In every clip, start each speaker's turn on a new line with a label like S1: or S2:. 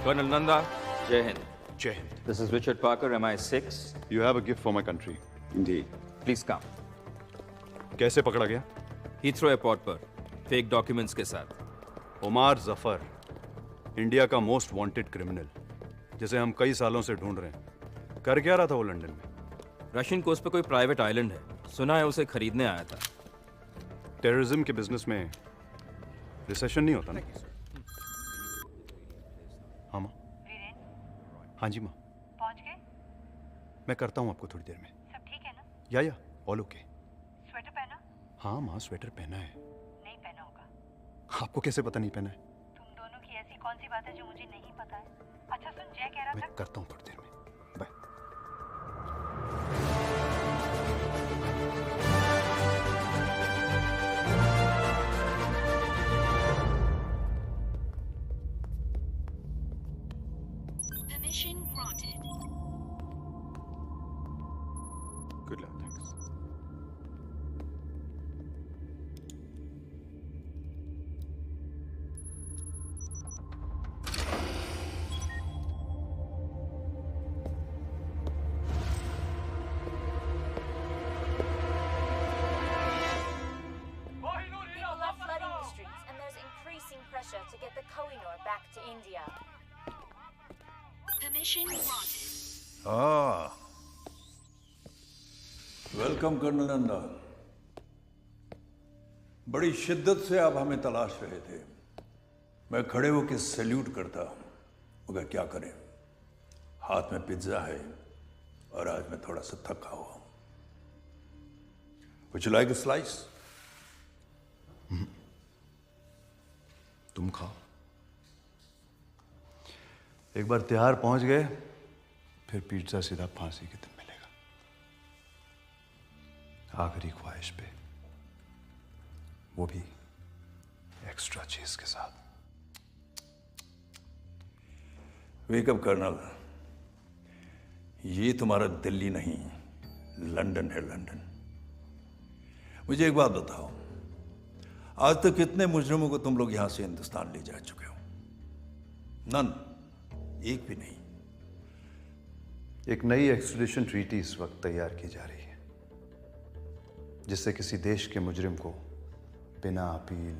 S1: Colonel Nanda, Jai Hind.
S2: Jai Hind.
S1: This is Richard Parker, MI6.
S2: You have a gift for my country.
S1: Indeed. Please come.
S2: कैसे पकड़ा गया?
S1: Heathrow airport पर fake documents के साथ।
S2: उमार Zafar, India का most wanted criminal, जिसे हम कई सालों से ढूंढ रहे हैं। कर क्या रहा था वो लंदन में?
S1: रशियन कोस्ट पे कोई प्राइवेट आइलैंड है, सुना है उसे खरीदने आया था।
S2: टेररिज्म के बिजनेस में रिसेशन नहीं होता ना? हाँ माँ। हाँ जी माँ।
S3: पहुंच गए?
S2: मैं करता हूँ आपको थोड़ी देर में।
S3: सब ठीक है ना?
S2: या ऑल ओके।
S3: स्वेटर पहना?
S2: हाँ माँ, स्वेटर पहना है।
S3: नहीं पहना होगा।
S2: आपको कैसे पता नहीं पहना है?
S3: तुम दोनों की ऐसी कौन सी बात है जो मुझे नहीं पता है? अच्छा सुन, जय कह रहा था।
S2: मैं करता हूँ थोड़ी देर में। Bye.
S3: Permission granted.
S2: Good luck, thanks.
S4: People are flooding the streets, and there's increasing pressure to get the Kohinoor back to India.
S3: Permission granted.
S5: Welcome colonel Nanda. बड़ी शिद्दत से आप हमें तलाश रहे थे। मैं खड़े होकर सैल्यूट करता, मगर क्या करें, हाथ में पिज्जा है और आज मैं थोड़ा सा थका हुआ हूं। Would you like a slice?
S2: तुम खाओ। एक बार तिहाड़ पहुंच गए, फिर पिज्जा सीधा फांसी के दिन मिलेगा। आखिरी ख्वाहिश पे, वो भी एक्स्ट्रा चीज के साथ।
S5: वेकअप कर्नल, ये तुम्हारा दिल्ली नहीं, लंदन है, लंदन। मुझे एक बात बताओ, आज तक कितने मुजरिमों को तुम लोग यहां से हिंदुस्तान ले जा चुके हो? नन, एक भी नहीं।
S2: एक नई एक्सट्रेडिशन ट्रीटी इस वक्त तैयार की जा रही है, जिससे किसी देश के मुजरिम को बिना अपील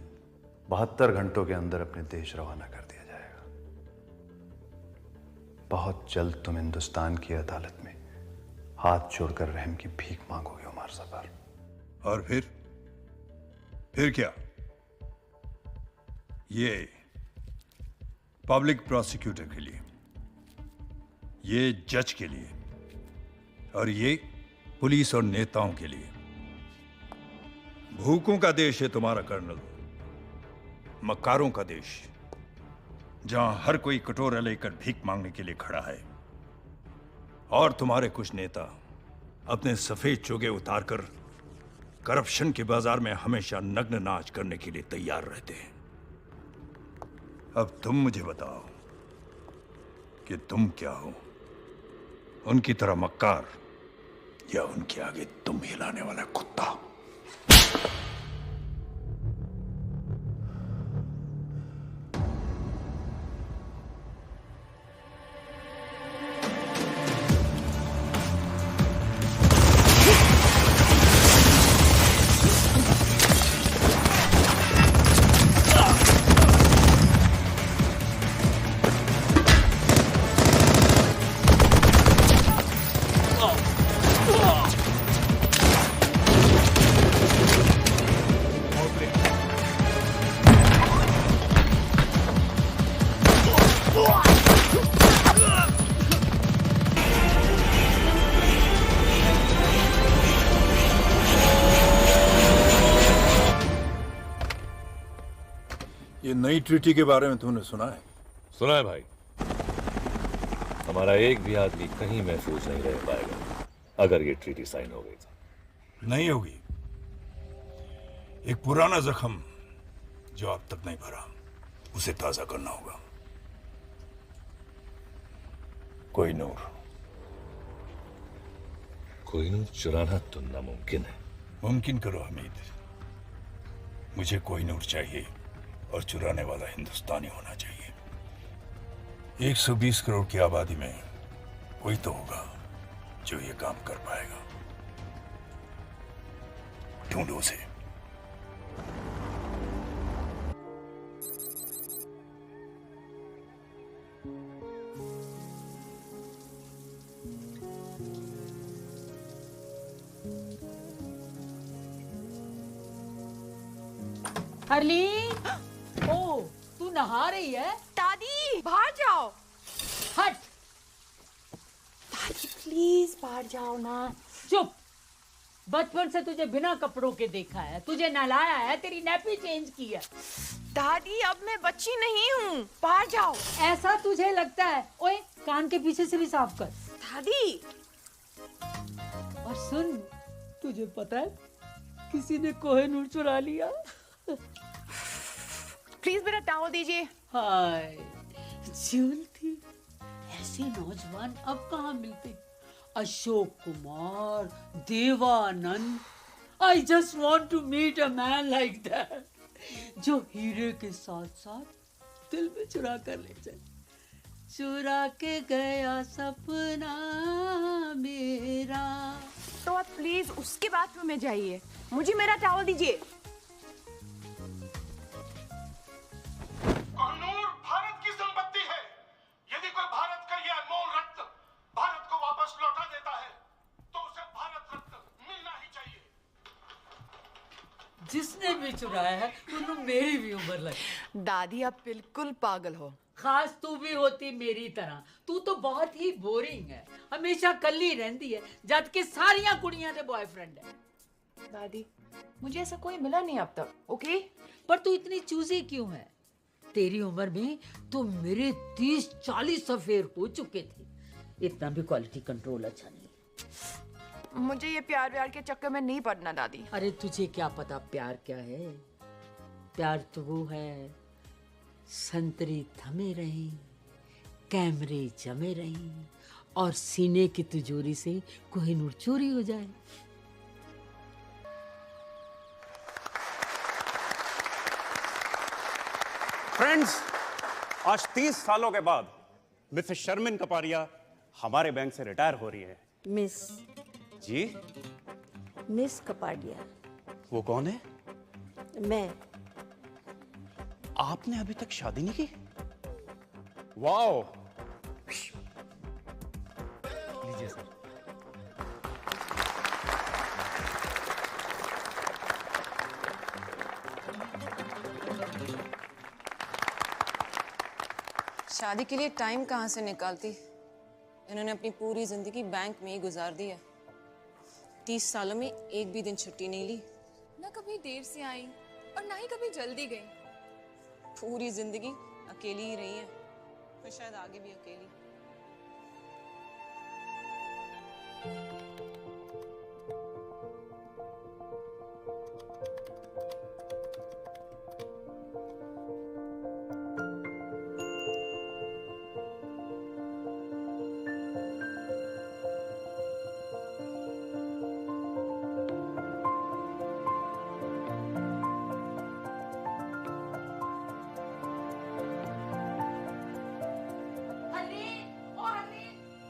S2: 72 घंटों के अंदर अपने देश रवाना कर दिया जाएगा। बहुत जल्द तुम हिंदुस्तान की अदालत में हाथ जोड़कर रहम की भीख मांगोगे उमर जफर।
S5: और फिर क्या? ये पब्लिक प्रोसिक्यूटर के लिए, ये जज के लिए, और ये पुलिस और नेताओं के लिए। भूखों का देश है तुम्हारा कर्नल, मक्कारों का देश, जहां हर कोई कटोरा लेकर भीख मांगने के लिए खड़ा है। और तुम्हारे कुछ नेता अपने सफेद चोगे उतारकर करप्शन के बाजार में हमेशा नग्न नाच करने के लिए तैयार रहते हैं। अब तुम मुझे बताओ कि तुम क्या हो, उनकी तरह मक्कार या उनके आगे तुम हिलाने वाला कुत्ता? ये नई ट्रीटी के बारे में तुमने सुना है?
S6: सुना है भाई। हमारा एक भी आदमी कहीं महफूज नहीं रह पाएगा अगर ये ट्रीटी साइन हो गई तो।
S5: नहीं होगी। एक पुराना जख्म जो अब तक नहीं भरा, उसे ताजा करना होगा। कोहिनूर।
S6: कोहिनूर चुराना तो नामुमकिन है।
S5: मुमकिन करो हमीद, मुझे कोहिनूर चाहिए और चुराने वाला हिंदुस्तानी होना चाहिए। 120 करोड़ की आबादी में कोई तो होगा जो ये काम कर पाएगा। ढूंढो उसे।
S7: हरलीन, ओ तू नहा रही है?
S8: दादी बाहर जाओ।
S7: हट।
S8: दादी प्लीज बाहर जाओ ना।
S7: चुप। बचपन से तुझे बिना कपड़ों के देखा है, तुझे नहलाया है, तेरी नैपी चेंज की है।
S8: दादी अब मैं बच्ची नहीं हूँ, बाहर जाओ।
S7: ऐसा तुझे लगता है? ओए कान के पीछे से भी साफ कर।
S8: दादी।
S7: और सुन, तुझे पता है किसी ने कोहिनूर चुरा लिया।
S8: प्लीज मेरा टॉवल दीजिए।
S7: हाय झूल थी। ऐसे नौजवान अब कहाँ मिलते? Ashok Kumar, Devanand. I just want to meet a man like that, जो हीरे के साथ साथ दिल में चुरा कर ले जाए। चुरा के गया सपना मेरा।
S8: तो आप प्लीज उसके बाथरूम में जाइए, मुझे मेरा टॉवल दीजिए।
S9: कोहिनूर भारत की संपत्ति है। यदि कोई भारत का यह अनमोल रत्न भारत को वापस लौटा देता है तो उसे भारत रत्न मिलना ही चाहिए।
S7: जिसने भी चुराया है उन्होंने मेरी भी उम्र लगी।
S8: दादी आप बिल्कुल पागल हो।
S7: खास तू भी होती मेरी तरह। तू तो बहुत ही बोरिंग है, हमेशा कल्ली रहती है, जबकि सारियां कुड़ियां दे बॉयफ्रेंड है।
S8: दादी मुझे ऐसा कोई मिला नहीं अब तक, ओके?
S7: पर तू इतनी चूजी क्यों है? तेरी उम्र में तो मेरे 30-40 अफेयर हो चुके थे। इतना भी क्वालिटी कंट्रोल अच्छा नहीं।
S8: मुझे ये प्यार व्यार के चक्कर में नहीं पड़ना दादी।
S7: अरे तुझे क्या पता प्यार क्या है? प्यार तो वो है, संतरी थमे रही, कैमरे जमे रही और सीने की तिजोरी से कोहिनूर चोरी हो जाए।
S10: फ्रेंड्स, आज 30 सालों के बाद मिसेस शर्मिन कपारिया हमारे बैंक से रिटायर हो रही है।
S11: मिस
S10: जी?
S11: मिस कपाडिया।
S10: वो कौन है?
S11: मैं।
S10: आपने अभी तक शादी नहीं की? वाओ। लीजिए सर।
S12: शादी के लिए टाइम कहाँ से निकालती? इन्होंने अपनी पूरी जिंदगी बैंक में ही गुजार दी है। 30 सालों में एक भी दिन छुट्टी नहीं ली।
S13: ना कभी देर से आई और ना ही कभी जल्दी गई।
S12: पूरी जिंदगी अकेली ही रही है और शायद आगे भी अकेली।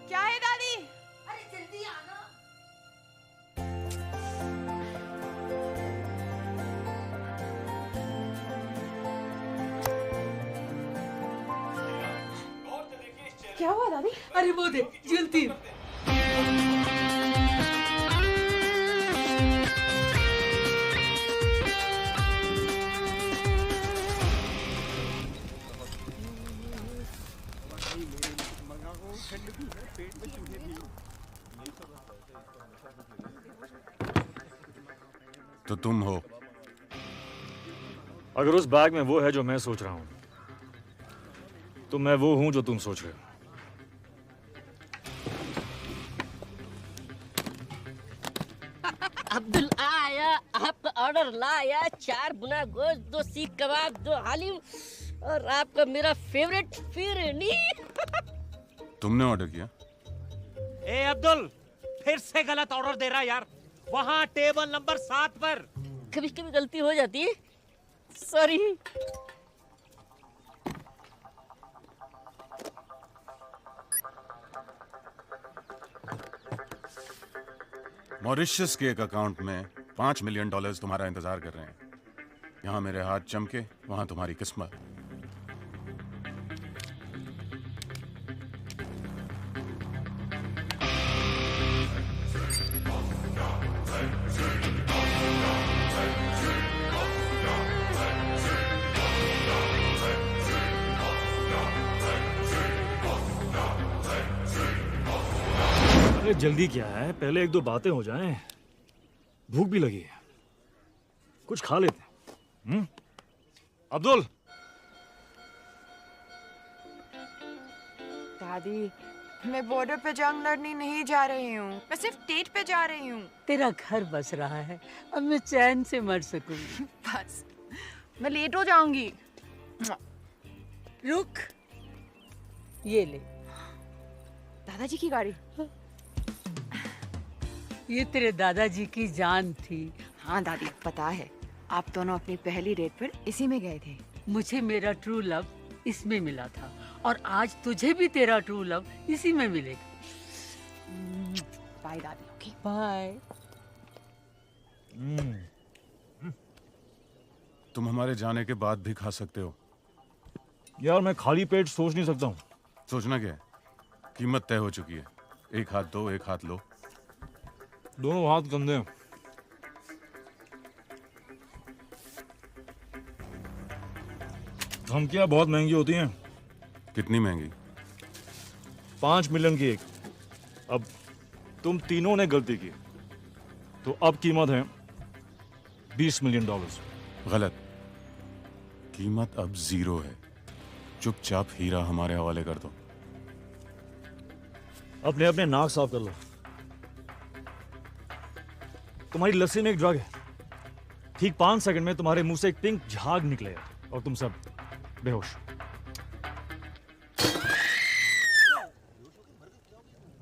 S8: क्या है दादी?
S7: अरे जल्दी आना।
S8: क्या हुआ दादी?
S7: अरे वो देख जलती।
S14: तो तुम हो?
S15: अगर उस बैग में वो है जो मैं सोच रहा हूं, तो मैं वो हूं जो तुम सोच रहे हो।
S16: अब्दुल आया, आपका ऑर्डर लाया। 4 बुना गोश्त, 2 सीख कबाब, 2 हालिम और आपका मेरा फेवरेट फिरनी।
S14: तुमने ऑर्डर किया?
S17: ए अब्दुल, फिर से गलत ऑर्डर दे रहा यार। वहाँ टेबल नंबर 7 पर।
S16: कभी कभी गलती हो जाती है, सॉरी।
S14: मॉरिशस के एक अकाउंट में $5 मिलियन तुम्हारा इंतजार कर रहे हैं। यहाँ मेरे हाथ चमके, वहां तुम्हारी किस्मत।
S15: अरे जल्दी क्या है, पहले एक दो बातें हो जाएं। भूख भी लगी है, कुछ खा लेते हैं। अब्दुल।
S8: दादी, मैं बॉर्डर पे जंग लड़ने नहीं जा रही हूँ, मैं सिर्फ डेट पे जा रही हूँ।
S7: तेरा घर बस रहा है, अब मैं चैन से मर सकूंगी।
S8: बस, मैं लेट हो जाऊंगी।
S7: रुक, ये ले।
S8: दादाजी की गाड़ी।
S7: ये तेरे दादाजी की जान थी।
S8: हाँ दादी, पता है, आप दोनों अपनी पहली डेट पर इसी में गए थे।
S7: मुझे मेरा ट्रू लव इसमें मिला था और आज तुझे भी तेरा ट्रू लव इसी में मिलेगा।
S8: बाय दादी। Okay
S7: bye.
S14: तुम हमारे जाने के बाद भी खा सकते हो।
S15: यार मैं खाली पेट सोच नहीं सकता हूँ।
S14: सोचना क्या है? कीमत तय हो चुकी है। एक हाथ दो, एक हाथ लो।
S15: दोनों हाथ गंदे हैं। धमकियां बहुत महंगी होती हैं।
S14: कितनी महंगी?
S15: 5 मिलियन की एक। अब तुम तीनों ने गलती की तो अब कीमत है $20 मिलियन।
S14: गलत। कीमत अब 0 है। चुपचाप हीरा हमारे हवाले कर दो।
S15: अपने अपने नाक साफ कर लो। तुम्हारी लस्सी में एक ड्रग है। ठीक 5 सेकंड में तुम्हारे मुंह से एक पिंक झाग निकलेगा और तुम सब बेहोश।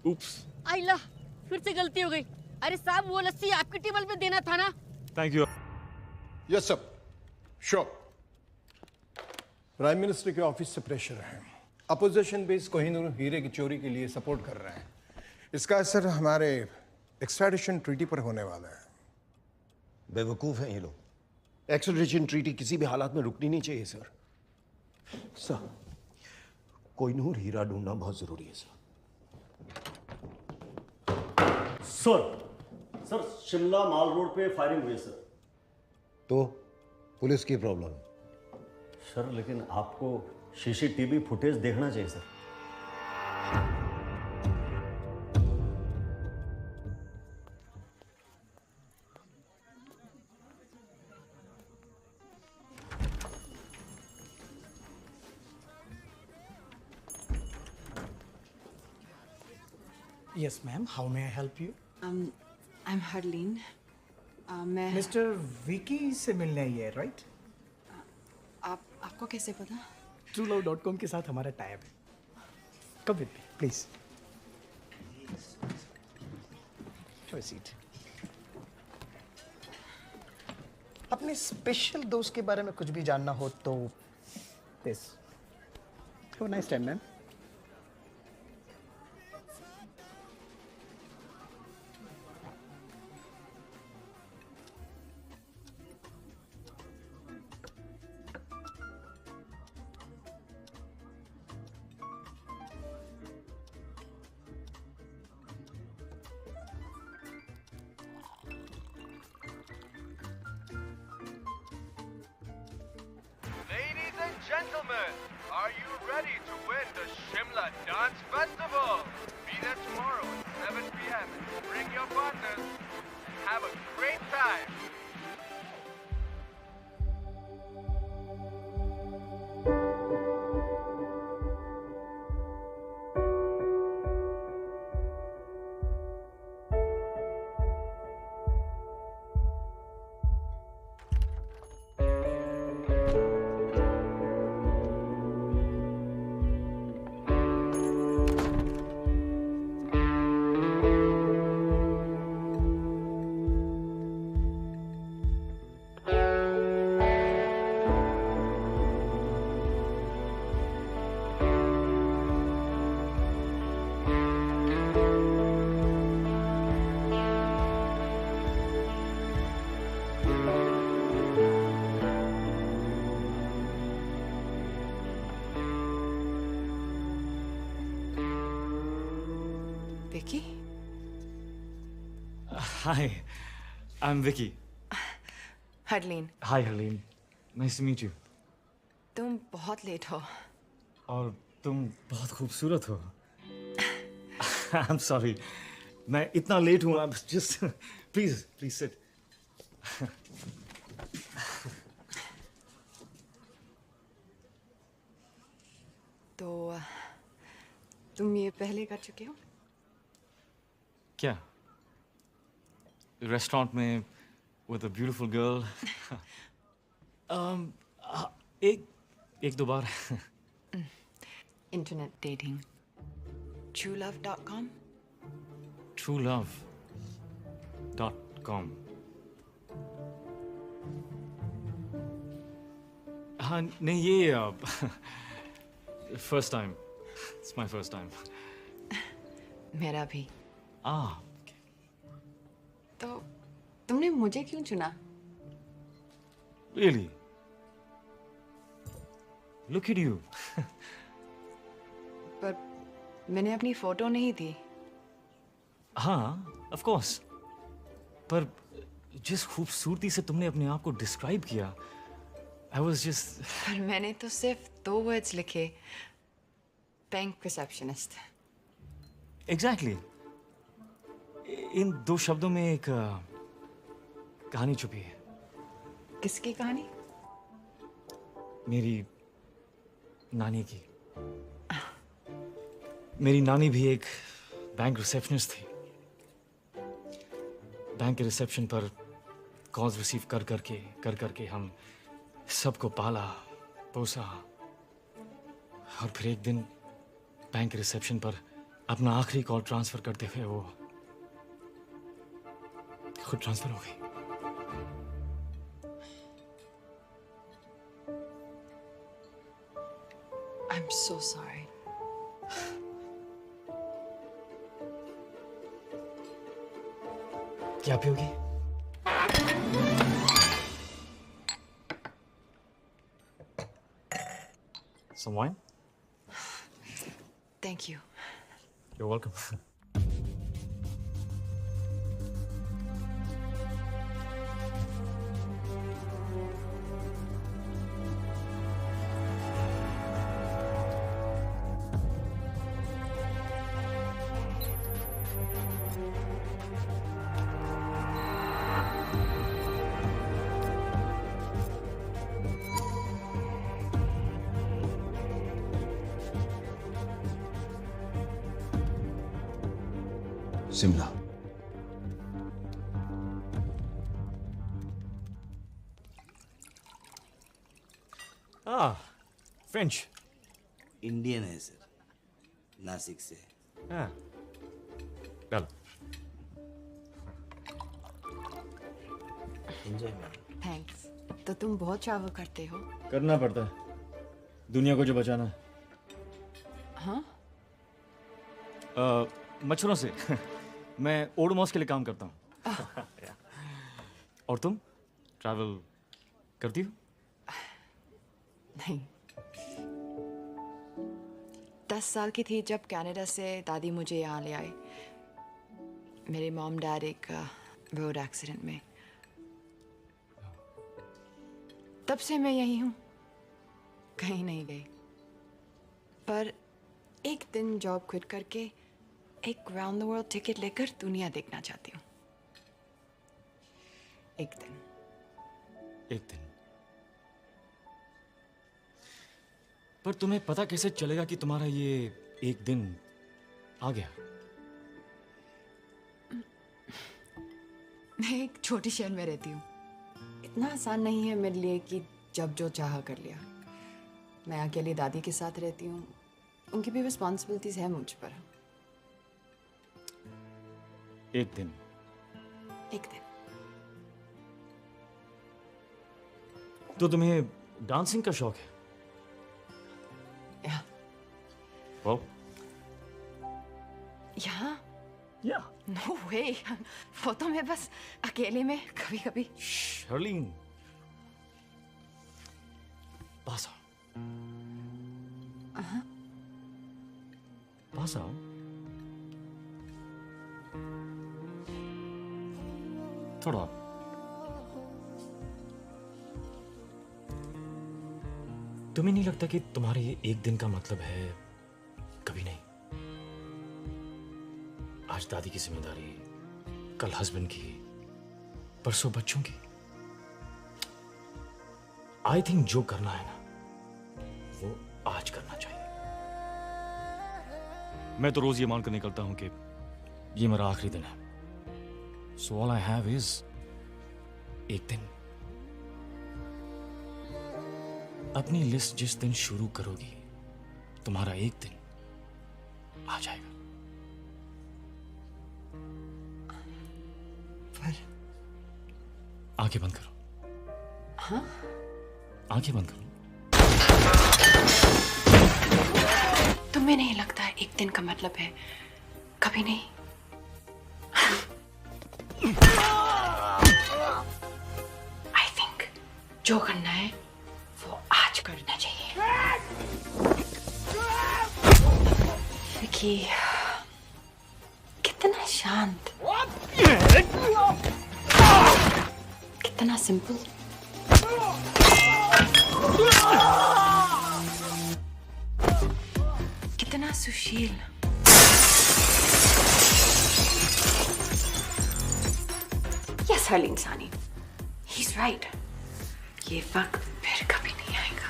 S15: उप्स।
S16: आइला, फिर से गलती हो गई। अरे साहब, वो लस्सी आपकी टेबल पे देना था ना।
S15: Thank you.
S9: Yes sir, sure. Prime minister के ऑफिस से प्रेशर है। अपोजिशन बेस कोहिनूर हीरे की चोरी के लिए सपोर्ट कर रहे हैं। इसका असर हमारे एक्सट्राडिशन ट्रीटी पर होने वाला है।
S18: बेवकूफ़ हैं ये लोग। एक्सट्राडिशन ट्रीटी किसी भी हालात में रुकनी नहीं चाहिए सर। सर, कोहिनूर हीरा ढूंढना बहुत ज़रूरी है सर।
S19: सर, शिमला माल रोड पे फायरिंग हुई है सर।
S18: तो पुलिस की प्रॉब्लम है
S19: सर, लेकिन आपको सीसीटीवी फुटेज देखना चाहिए sir.
S20: Yes, ma'am. How may I help you?
S8: I'm Harleen. मैं
S20: Mr. Vicky से मिलने आई है, right?
S8: आपको कैसे पता?
S20: TrueLove.com के साथ हमारा टाइप है। Come with me, please. Have a seat. अपने स्पेशल दोस्त के बारे में कुछ भी जानना हो तो this. Have a nice time, ma'am.
S21: Ladies and gentlemen, are you ready to win the Shimla Dance Festival? Be there tomorrow at 7 p.m. Bring your partners and have a great time.
S8: Vicky?
S15: Hi, I'm Vicky.
S8: Harleen,
S15: Hi, Harleen. Nice to meet you.
S8: तुम बहुत late हो।
S15: और तुम बहुत खूबसूरत हो। I'm sorry. मैं इतना लेट हूँ। I'm just please sit.
S8: तो तुम ये पहले कर चुके हो?
S15: क्या? रेस्टोरेंट में with a beautiful girl. एक दो बार.
S8: Internet dating, truelove.com?
S15: truelove.com. हाँ नहीं ये first time. It's my first time.
S8: मेरा भी।
S15: Ah.
S8: तो तुमने मुझे क्यों चुना?
S15: Really? Look at you.
S8: पर मैंने अपनी फोटो नहीं दी।
S15: हाँ, of course. पर जिस खूबसूरती से तुमने अपने आप को डिस्क्राइब किया, I was just.
S8: पर मैंने तो सिर्फ 2 वर्ड्स लिखे, बैंक रिसेप्शनिस्ट।
S15: Exactly. इन 2 शब्दों में एक कहानी छुपी है।
S8: किसकी कहानी?
S15: मेरी नानी की। मेरी नानी भी एक बैंक रिसेप्शनिस्ट थी। बैंक के रिसेप्शन पर कॉल्स रिसीव कर करके हम सबको पाला पोसा और फिर एक दिन बैंक के रिसेप्शन पर अपना आखिरी कॉल ट्रांसफर करते हुए वो खुद ट्रांसफर हो गई।
S8: I'm so sorry.
S15: क्या पियोगी? Some wine?
S8: Thank you.
S15: You're welcome.
S2: Shimla.
S15: French.
S1: Indian है सर, नासिक से।
S15: हाँ चलो।
S1: Enjoy ma'am.
S8: थैंक्स। तो तुम बहुत ट्रैवल करते हो?
S15: करना पड़ता है दुनिया को जो बचाना है।
S8: हाँ?
S15: मच्छरों से। मैं ओडोमॉस के लिए काम करता हूँ। और तुम ट्रैवल करती हो?
S8: नहीं। 10 साल की थी जब कनाडा से दादी मुझे यहाँ ले आए। मेरे मॉम डैड एक रोड एक्सीडेंट में। तब से मैं यहीं हूँ, कहीं नहीं गई। पर एक दिन जॉब क्विट करके एक राउंड द वर्ल्ड टिकट लेकर दुनिया देखना चाहती हूँ। एक दिन।
S15: पर तुम्हें पता कैसे चलेगा कि तुम्हारा ये एक दिन आ गया?
S8: मैं एक छोटी शहर में रहती हूँ। इतना आसान नहीं है मेरे लिए कि जब जो चाहा कर लिया। मैं अकेली दादी के साथ रहती हूँ, उनकी भी रिस्पॉन्सिबिलिटीज है मुझ पर।
S15: एक दिन। तो तुम्हें डांसिंग का शौक है?
S8: या।
S15: वाह।
S8: यहाँ?
S15: या।
S8: नो वे। वो तो मैं बस अकेले में कभी कभी।
S15: शर्लिन। पास आओ। पास आओ। थोड़ा। तुम्हें नहीं लगता कि तुम्हारे ये एक दिन का मतलब है कभी नहीं? आज दादी की जिम्मेदारी, कल हस्बैंड की, परसों बच्चों की। आई थिंक जो करना है ना वो आज करना चाहिए। मैं तो रोज ये मानकर निकलता हूं कि ये मेरा आखिरी दिन है। So all I have is एक दिन। अपनी लिस्ट जिस दिन शुरू करोगी तुम्हारा एक दिन आ जाएगा। आंखें बंद करो।
S8: हाँ?
S15: आंखें बंद करो।
S8: तुम्हें नहीं लगता है एक दिन का मतलब है कभी नहीं? आई थिंक जो करना है वो आज करना चाहिए। विकी कितना शांत, कितना सिंपल। कितना सुशील। यस हरलीन सानी, ही इज राइट। ये वक्त फिर कभी नहीं आएगा।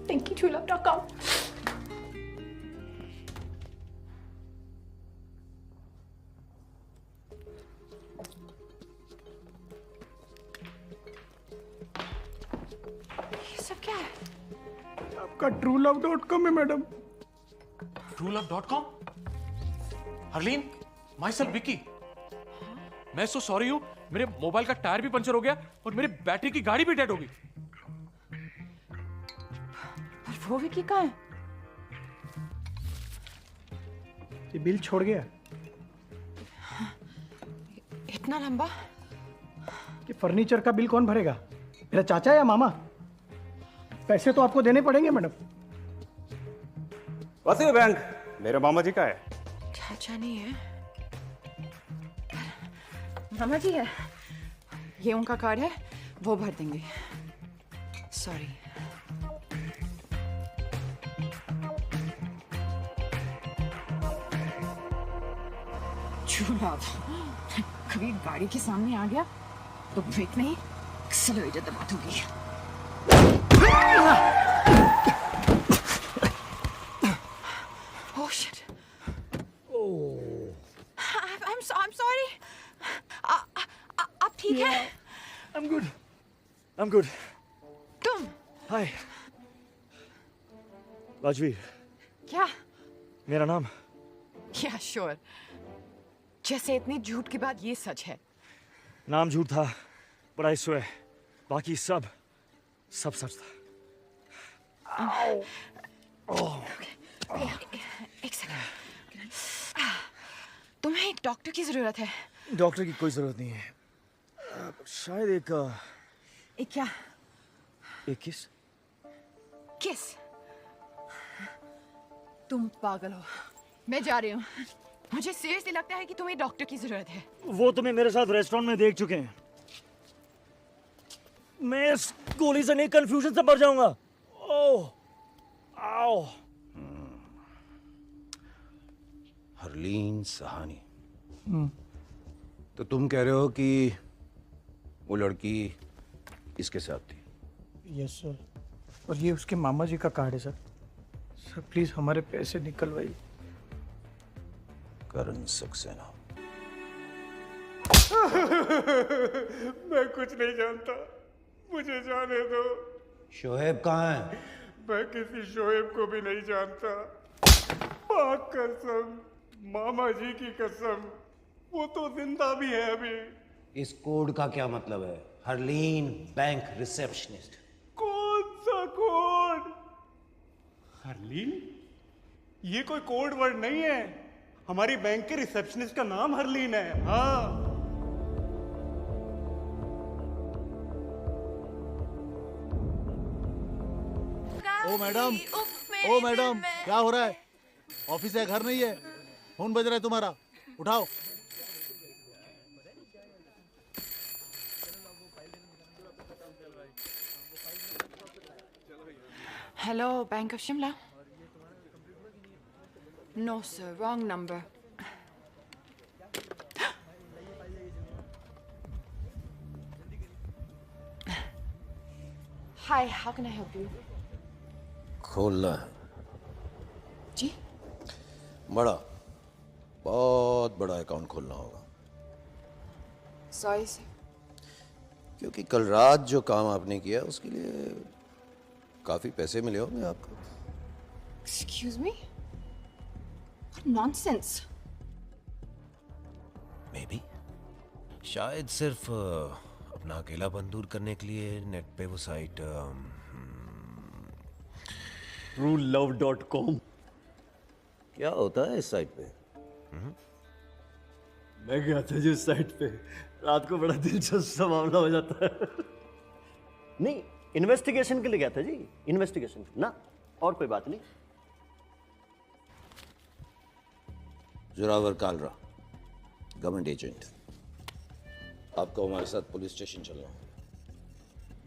S8: TinkyTrueLove.com। ये सब क्या है?
S20: आपका TrueLove.com है madam.
S17: TrueLove.com? Harleen, my self Vicky. मैं सो सॉरी हूँ, मेरे मोबाइल का टायर भी पंचर हो गया और मेरी बैटरी की गाड़ी भी डेड हो गई।
S8: पर वो विकी कहाँ है?
S20: ये बिल छोड़ गया।
S8: इतना लंबा?
S20: कि फर्नीचर का बिल कौन भरेगा? मेरा चाचा या मामा? पैसे तो आपको देने पड़ेंगे मैडम।
S10: वैसे बैंक मेरे मामा जी का है।
S8: चाचा नहीं है, मामा जी है। ये उनका कार्ड है, वो भर देंगे। सॉरी। चूल्हा कभी गाड़ी के सामने आ गया तो ब्रेक नहीं, एक्सेलरेटर दबा दूंगी। Oh shit. Oh. I'm sorry. आप ठीक हैं?
S15: I'm good. I'm good.
S8: तुम?
S15: Hi. राजवीर,
S8: क्या?
S15: मेरा नाम।
S8: Yeah, sure. जैसे इतनी झूठ के बाद ये सच है।
S15: नाम झूठ था, but I swear, बाकी सब सच था।
S8: एक सेकंड। तुम्हें एक डॉक्टर की जरूरत है।
S15: डॉक्टर की कोई जरूरत नहीं है। शायद एक
S8: क्या?
S15: एक किस।
S8: किस? तुम पागल हो। मैं जा रही हूँ। मुझे सीरियसली लगता है कि तुम्हें डॉक्टर की जरूरत है।
S15: वो तुम्हें मेरे साथ रेस्टोरेंट में देख चुके हैं। मैं इस गोली से नहीं, कंफ्यूजन से मर जाऊंगा। ओह, आओ।
S18: हरलीन सहानी। तो तुम कह रहे हो कि वो लड़की इसके साथ थी?
S20: Yes sir. और ये उसके मामा जी का कार्ड है सर। सर प्लीज हमारे पैसे निकलवाइए।
S18: करण सक्सेना।
S9: मैं कुछ नहीं जानता, मुझे जाने दो।
S18: शोएब कहाँ है?
S9: मैं किसी शोएब को भी नहीं जानता। पाक कसम, मामा जी की कसम, वो तो जिंदा भी है अभी।
S18: इस कोड का क्या मतलब है? Harleen bank receptionist.
S9: कौन सा कोड? हरलीन? ये कोई कोड वर्ड नहीं है।
S10: हमारी बैंक के रिसेप्शनिस्ट का नाम हरलीन है। हाँ,
S4: ओ मैडम, ओ मैडम, क्या हो रहा है? ऑफिस है, घर नहीं है? फोन बज रहा है तुम्हारा, उठाओ।
S8: Hello, bank of Shimla. No sir, wrong number. Hi, how can I help you?
S18: खोलना है।
S8: जी?
S18: बहुत बड़ा अकाउंट खोलना होगा।
S8: Sorry sir.
S18: क्योंकि कल रात जो काम आपने किया उसके लिए काफी पैसे मिले होंगे आपको।
S8: Excuse me? Nonsense.
S18: May be शायद सिर्फ अपना अकेलापन दूर करने के लिए नेट पे वो साइट
S19: truelove.com।
S18: क्या होता है इस साइट पे?
S19: मैं गया था जी उस साइट पे, रात को बड़ा दिलचस्प सा मामला हो जाता है। नहीं, इन्वेस्टिगेशन के लिए गया था जी, इन्वेस्टिगेशन ना, और कोई बात नहीं।
S18: Zorawar Kalra, government agent. आपको हमारे साथ पुलिस स्टेशन चलना है,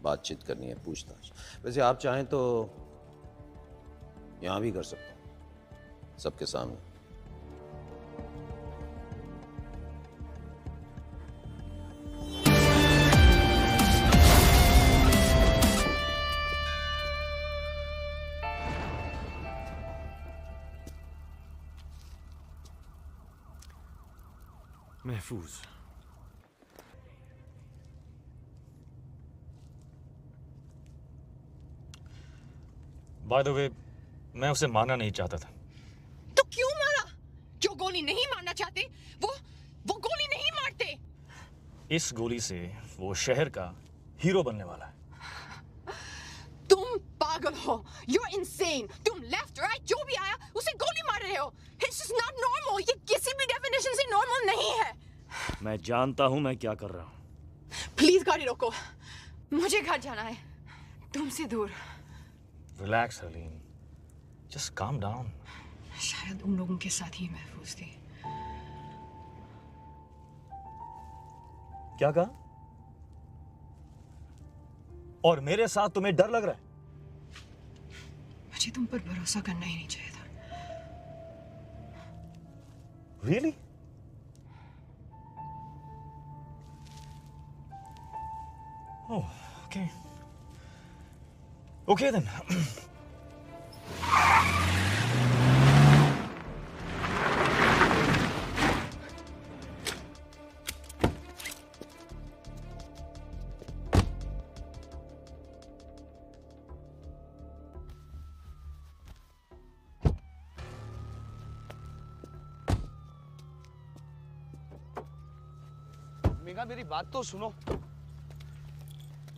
S18: बातचीत करनी है, पूछताछ। वैसे आप चाहें तो यहां भी कर सकते हैं, सबके सामने।
S6: महफूज। बाय द वे, मैं उसे मारना नहीं चाहता था।
S8: तो क्यों मारा? जो गोली नहीं मारना चाहते वो गोली नहीं मारते।
S6: इस गोली से वो शहर का हीरो बनने वाला है।
S8: तुम पागल हो, you're insane। तुम लेफ्ट राइट जो भी आया उसे गोली मार रहे हो। It's just not normal। ये किसी भी डेफिनेशन से नॉर्मल नहीं है।
S6: मैं जानता हूं मैं क्या कर रहा हूं।
S8: प्लीज गाड़ी रोको, मुझे घर जाना है, तुमसे दूर।
S6: Relax Harleen, just calm down.
S8: शायद उन लोगों के साथ ही महफूज थी।
S6: क्या कहा? और मेरे साथ तुम्हें डर लग रहा है?
S8: मुझे तुम पर भरोसा करना ही नहीं चाहिए था।
S6: Really? Oh, okay. Okay then.
S22: Megha, मेरी बात तो सुनो,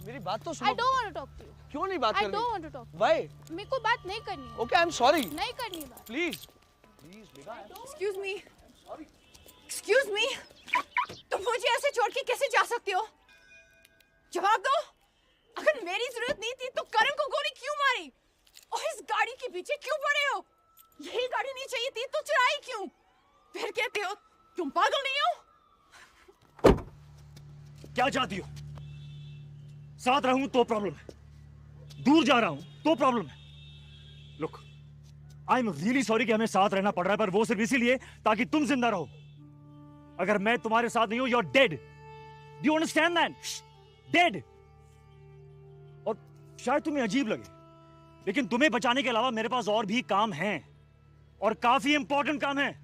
S22: मेरी बात तो सुनो।
S23: I don't want to talk to you.
S22: क्यों नहीं बात करनी?
S23: I don't want to talk.
S22: Why?
S23: मेरे को बात नहीं करनी है।
S22: Okay, I'm sorry.
S23: नहीं करनी बात।
S22: Please, please, Megha.
S8: Excuse me. Excuse me. तुम मुझे ऐसे छोड़ के कैसे जा सकती हो? जवाब दो। अगर मेरी जरूरत नहीं थी तो करण को गोली क्यों मारी? और इस गाड़ी के पीछे क्यों पड़े हो? यही गाड़ी नहीं चाहिए थी तो चुराई क्यों? फिर कहते हो तुम पागल नहीं हो?
S6: क्या चाहती हो? साथ रहूं तो प्रॉब्लम है, दूर जा रहा हूं तो प्रॉब्लम है। Look, I am really sorry कि हमें साथ रहना पड़ रहा है, पर वो सिर्फ इसीलिए ताकि तुम जिंदा रहो। अगर मैं तुम्हारे साथ नहीं हूं, you are dead. Do you understand that? Dead. और शायद तुम्हें अजीब लगे, लेकिन तुम्हें बचाने के अलावा मेरे पास और भी काम हैं, और काफी इंपॉर्टेंट काम है।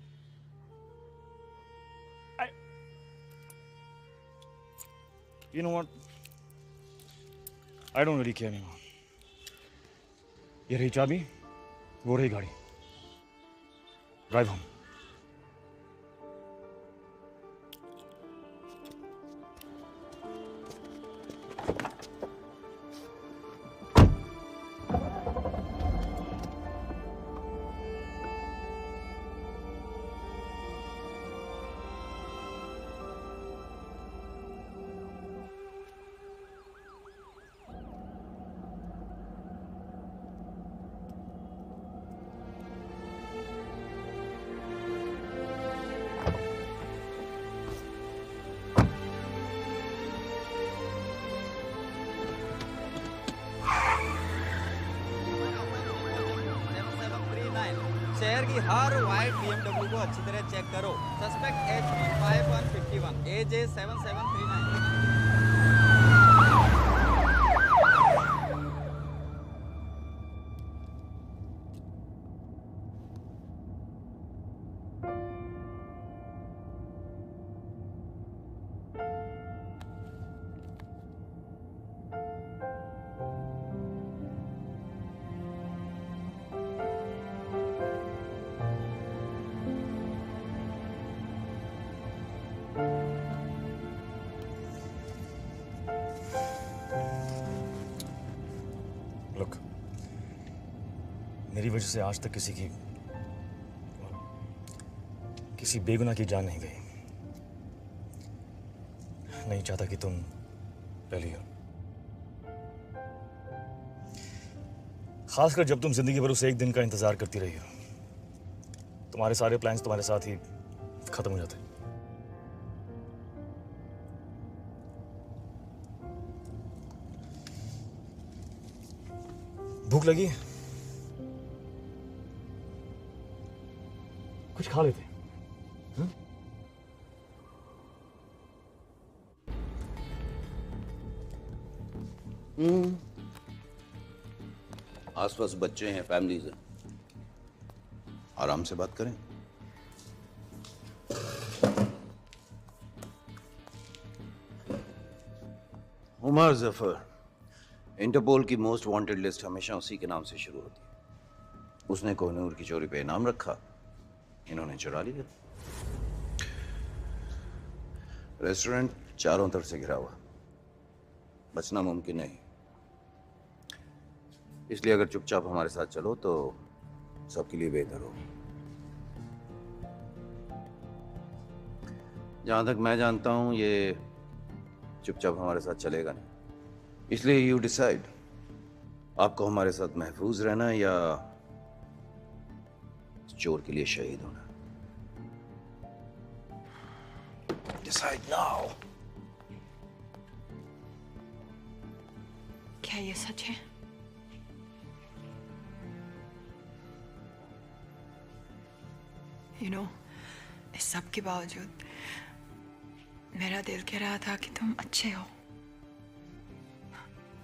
S6: You know what? I don't really care anymore. ये रही चाबी, वो रही गाड़ी। Drive home.
S3: कलर की हर व्हाइट BMW को अच्छी तरह चेक करो। Suspect HP5151, AJ 7739।
S15: मेरी वजह से आज तक किसी बेगुनाह की जान नहीं गई। नहीं चाहता कि तुम रह हो, खासकर जब तुम जिंदगी भर उस एक दिन का इंतजार करती रही हो। तुम्हारे सारे प्लान्स तुम्हारे साथ ही खत्म हो जाते। भूख लगी? कुछ खा लेते।
S1: आसपास बच्चे हैं, फैमिलीज हैं, आराम से बात करें। उमर जफर, इंटरपोल की मोस्ट वांटेड लिस्ट हमेशा उसी के नाम से शुरू होती है। उसने कोहिनूर की चोरी पे इनाम रखा, इन्होंने चुरा लिया। रेस्टोरेंट चारों तरफ से घिरा हुआ, बचना मुमकिन नहीं। इसलिए अगर चुपचाप हमारे साथ चलो तो सबके लिए बेहतर हो। जहां तक मैं जानता हूं ये चुपचाप हमारे साथ चलेगा नहीं। इसलिए यू डिसाइड, आपको हमारे साथ महफूज रहना या चोर के लिए शहीद होना। Decide now.
S8: क्या ये सच है? You know, इस सब के बावजूद मेरा दिल कह रहा था कि तुम अच्छे हो,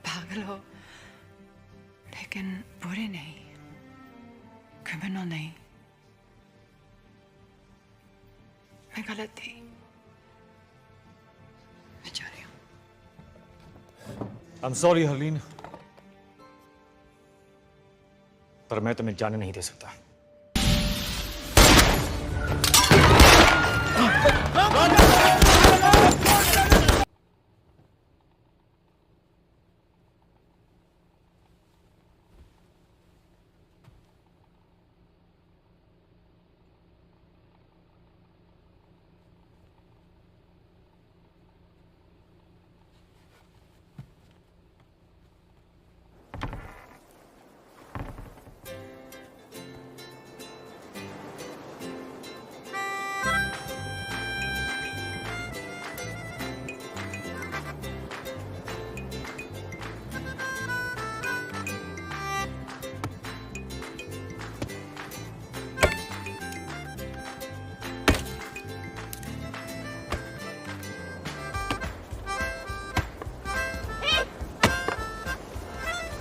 S8: पागल हो, लेकिन बुरे नहीं, क्रिमिनल नहीं। मैं गलत थी, मैं जा रही हूँ।
S15: I'm sorry हरलीन, पर मैं तुम्हें जाने नहीं दे सकता।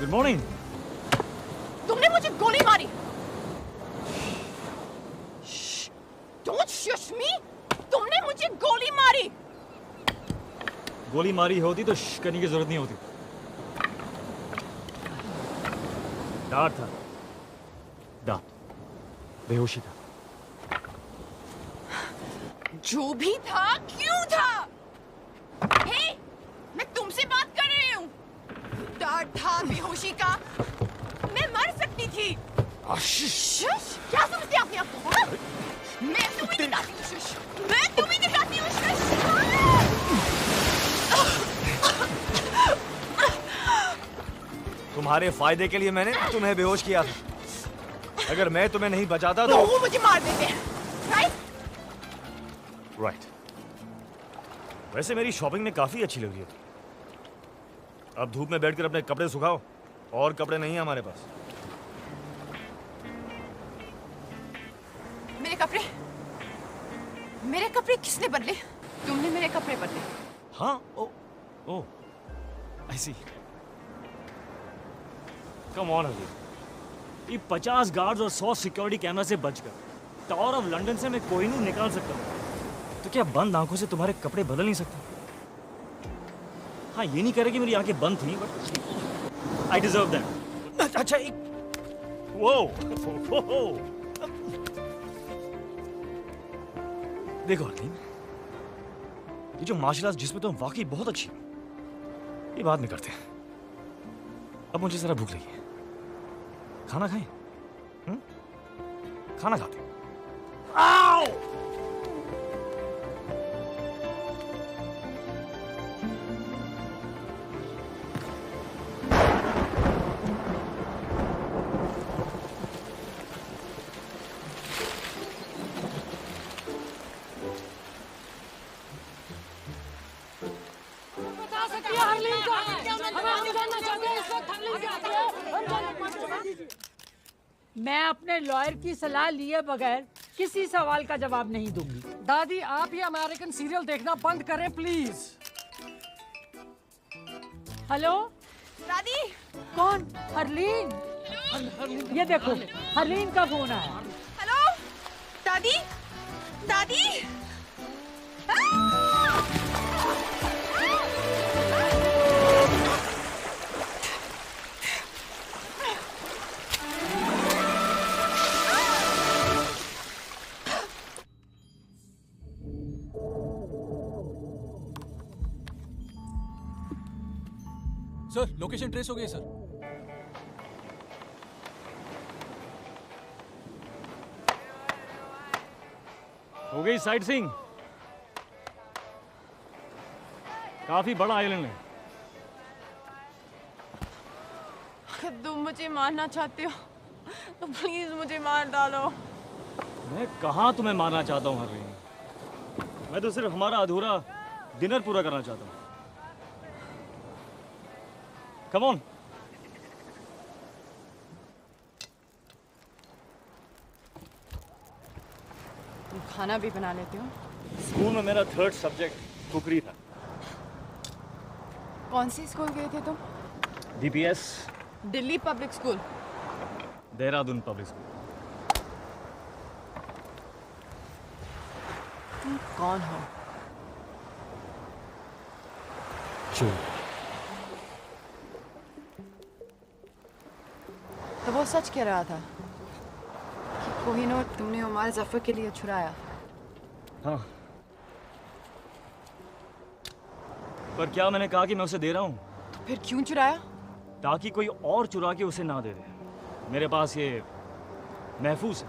S15: Good morning.
S5: तुमने मुझे गोली मारी। डोंट शश मी। तुमने मुझे गोली मारी।
S15: गोली मारी होती तो श्श करने की जरूरत नहीं होती। डर था, डर, बेहोशी था।
S5: जो भी था, क्यों था? हे, मैं तुमसे बात कर रही हूँ। डर था बेहोशी का। मैं मर सकती थी। शश, क्या समझते अपने आप को? हाँ? मैं तुम्हें दिखाती हूँ शश। मैं तुम्हें दिखाती हूँ शश।
S15: तुम्हारे फायदे के लिए मैंने तुम्हें बेहोश किया था। अगर मैं तुम्हें नहीं बचाता
S5: तो वो मुझे मार देते हैं, राइट?
S15: राइट। वैसे मेरी शॉपिंग में काफी अच्छी लग रही है। अब धूप में बैठकर अपने कपड़े सुखाओ, और कपड़े नहीं है हमारे पास।
S8: मेरे कपड़े किसने बदले? तुमने मेरे कपड़े बदले।
S15: हाँ, ओ, I see. Come on, अभी ये 50 गार्ड्स और 100 सिक्योरिटी कैमरा से बचकर टावर ऑफ लंदन से मैं कोहिनूर निकाल सकता हूँ, तो क्या बंद आंखों से तुम्हारे कपड़े बदल नहीं सकते? हाँ, ये नहीं कह रहे कि मेरी आंखें बंद थी, बट आई डिजर्व दैट। अच्छा, एक वो देखो हरलीन, ये जो मार्शल आर्ट्स जिसमें तुम वाकई बहुत अच्छी हो, ये बाद में करते हैं। अब मुझे जरा भूख लगी है, खाना खाएं? खाना खाते हैं। आओ!
S7: मैं अपने लॉयर की सलाह लिए बगैर किसी सवाल का जवाब नहीं दूंगी।
S11: दादी, आप ये अमेरिकन सीरियल देखना बंद करें प्लीज।
S7: हेलो
S8: दादी।
S7: कौन? हरलीन। ये देखो, हरलीन का फोन आया।
S8: हेलो दादी। दादी।
S17: सर, लोकेशन ट्रेस हो गई सर।
S15: हो गई साइट सीइंग। काफी बड़ा आइलैंड है।
S8: तुम मुझे मारना चाहते हो तो प्लीज मुझे मार डालो।
S15: मैं कहाँ तुम्हें मारना चाहता हूँ हरलीन, मैं तो सिर्फ हमारा अधूरा डिनर पूरा करना चाहता हूँ। Come on.
S8: तुम खाना भी बना लेते हो?
S15: स्कूल में मेरा 3rd सब्जेक्ट कुकरी था।
S8: कौन से स्कूल गए थे तुम?
S15: DPS।
S8: Delhi public school.
S15: Dehradun public school.
S8: तुम कौन हो?
S15: चोर।
S8: तो वो सच कह रहा था कि कोहिनूर तुमने उमर जफर के लिए छुड़ाया।
S15: हाँ, पर क्या मैंने कहा कि मैं उसे दे रहा हूँ?
S8: तो फिर क्यों चुराया?
S15: ताकि कोई और चुरा के उसे ना दे दे। मेरे पास ये महफूज है।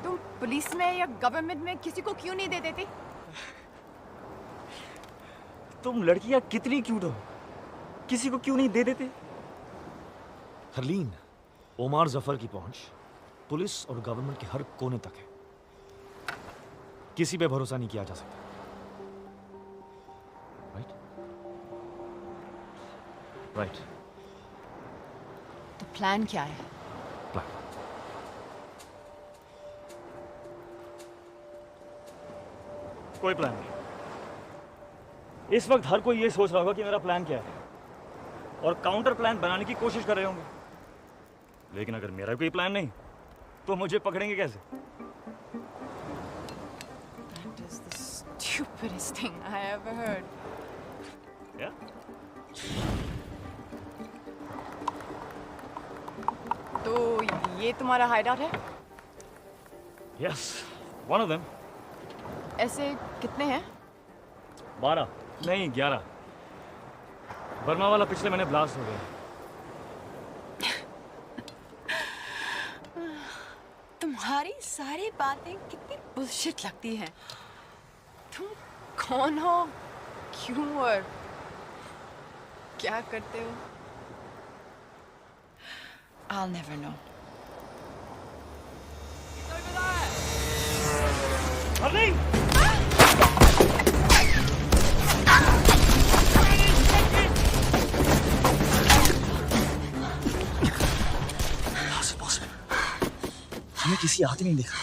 S8: तुम पुलिस में या गवर्नमेंट में किसी को क्यों नहीं दे देते?
S15: तुम लड़कियां कितनी क्यूट हो, किसी को क्यों नहीं दे देते? हरलीन, ओमार जफर की पहुंच पुलिस और गवर्नमेंट के हर कोने तक है। किसी पे भरोसा नहीं किया जा सकता। राइट? राइट।
S8: तो प्लान क्या है?
S15: प्लान कोई प्लान नहीं। इस वक्त हर कोई ये सोच रहा होगा कि मेरा प्लान क्या है और काउंटर प्लान बनाने की कोशिश कर रहे होंगे। लेकिन अगर मेरा कोई प्लान नहीं तो मुझे पकड़ेंगे कैसे?
S8: That is the stupidest thing I ever heard.
S15: Yeah?
S8: तो ये तुम्हारा हाइडआउट है?
S15: Yes, one of them.
S8: ऐसे कितने हैं?
S15: 12 नहीं 11। बर्मा वाला पिछले महीने ब्लास्ट हो गया।
S8: तुम्हारी सारी बातें कितनी बुलशिट लगती हैं। तुम कौन हो, क्यों और क्या करते हो? I'll never know.
S15: हरलीन! हमने किसी आदमी नहीं देखा।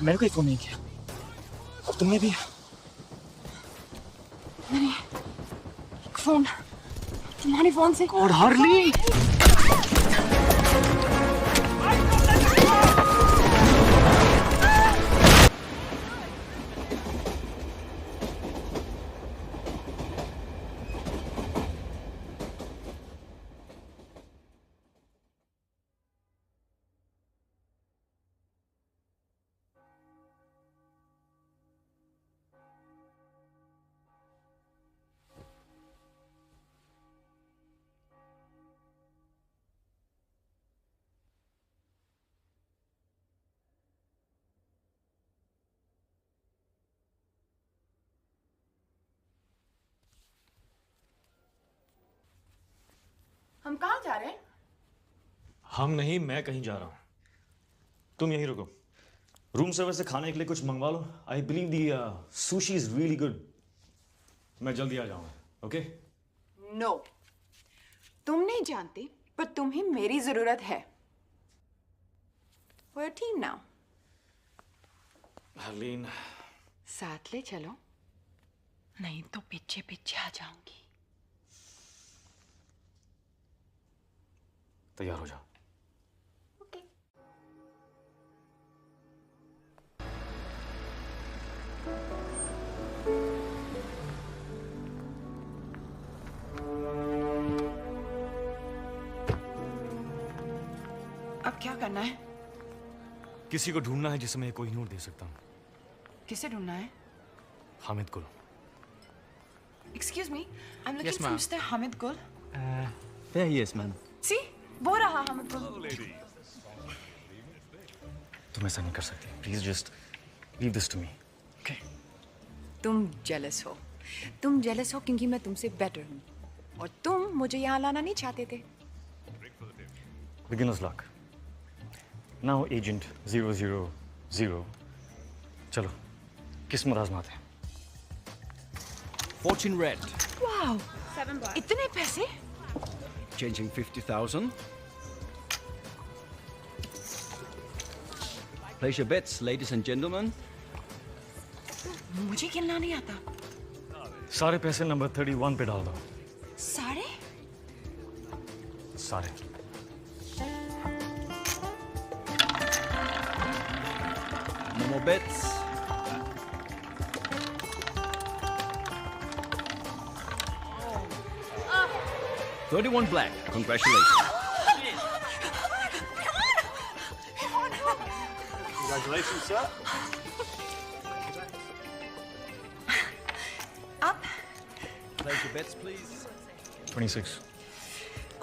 S15: मैंने कोई फोन नहीं किया। तुमने भी?
S8: मैंने फोन तुम्हारे फोन से।
S15: और हार्ली
S8: हम कहाँ जा रहे हैं?
S15: हम नहीं, मैं कहीं जा रहा हूँ। तुम यहीं रुको। रूम सर्विस से खाने के लिए कुछ मंगवा लो। I believe the sushi is really good. मैं जल्दी आ जाऊंगा। ओके?
S8: नो, तुम नहीं जानती, पर तुम्हें मेरी जरूरत है। We're a team now.
S15: Harleen,
S8: साथ ले चलो, नहीं तो पीछे पीछे आ जाऊंगी।
S15: तैयार हो जाओ।
S8: अब क्या करना है?
S15: किसी को ढूंढना है जिसे मैं कोहिनूर दे सकता हूँ।
S8: किसे ढूंढना है?
S15: हामिद को।
S8: Excuse me, I'm looking
S17: Yes,
S8: for
S17: ma'am.
S8: Mr. Hamid Gul.
S19: There he is, ma'am.
S8: See, वो रहा Hamid Gul.
S15: तुम ऐसा नहीं कर सकती। Please just leave this to me. Okay?
S8: तुम जेलस हो। तुम जेलस हो क्योंकि मैं तुमसे बेटर हूँ, और तुम मुझे यहाँ लाना नहीं चाहते थे।
S15: Beginners luck. Now agent 000। चलो किस्मत आजमाते हैं।
S12: Fortune red.
S8: वाह, इतने पैसे?
S12: Changing 50,000. Place your bets, ladies and gentlemen.
S8: मुझे खेलना नहीं आता।
S15: सारे पैसे नंबर 31 पे डाल दो।
S8: सारे?
S15: सारे।
S12: No more bets.
S8: Ah.
S12: 31 black. Congratulations.
S19: Congratulations, sir.
S8: Up.
S12: Place your bets, please.
S15: 26.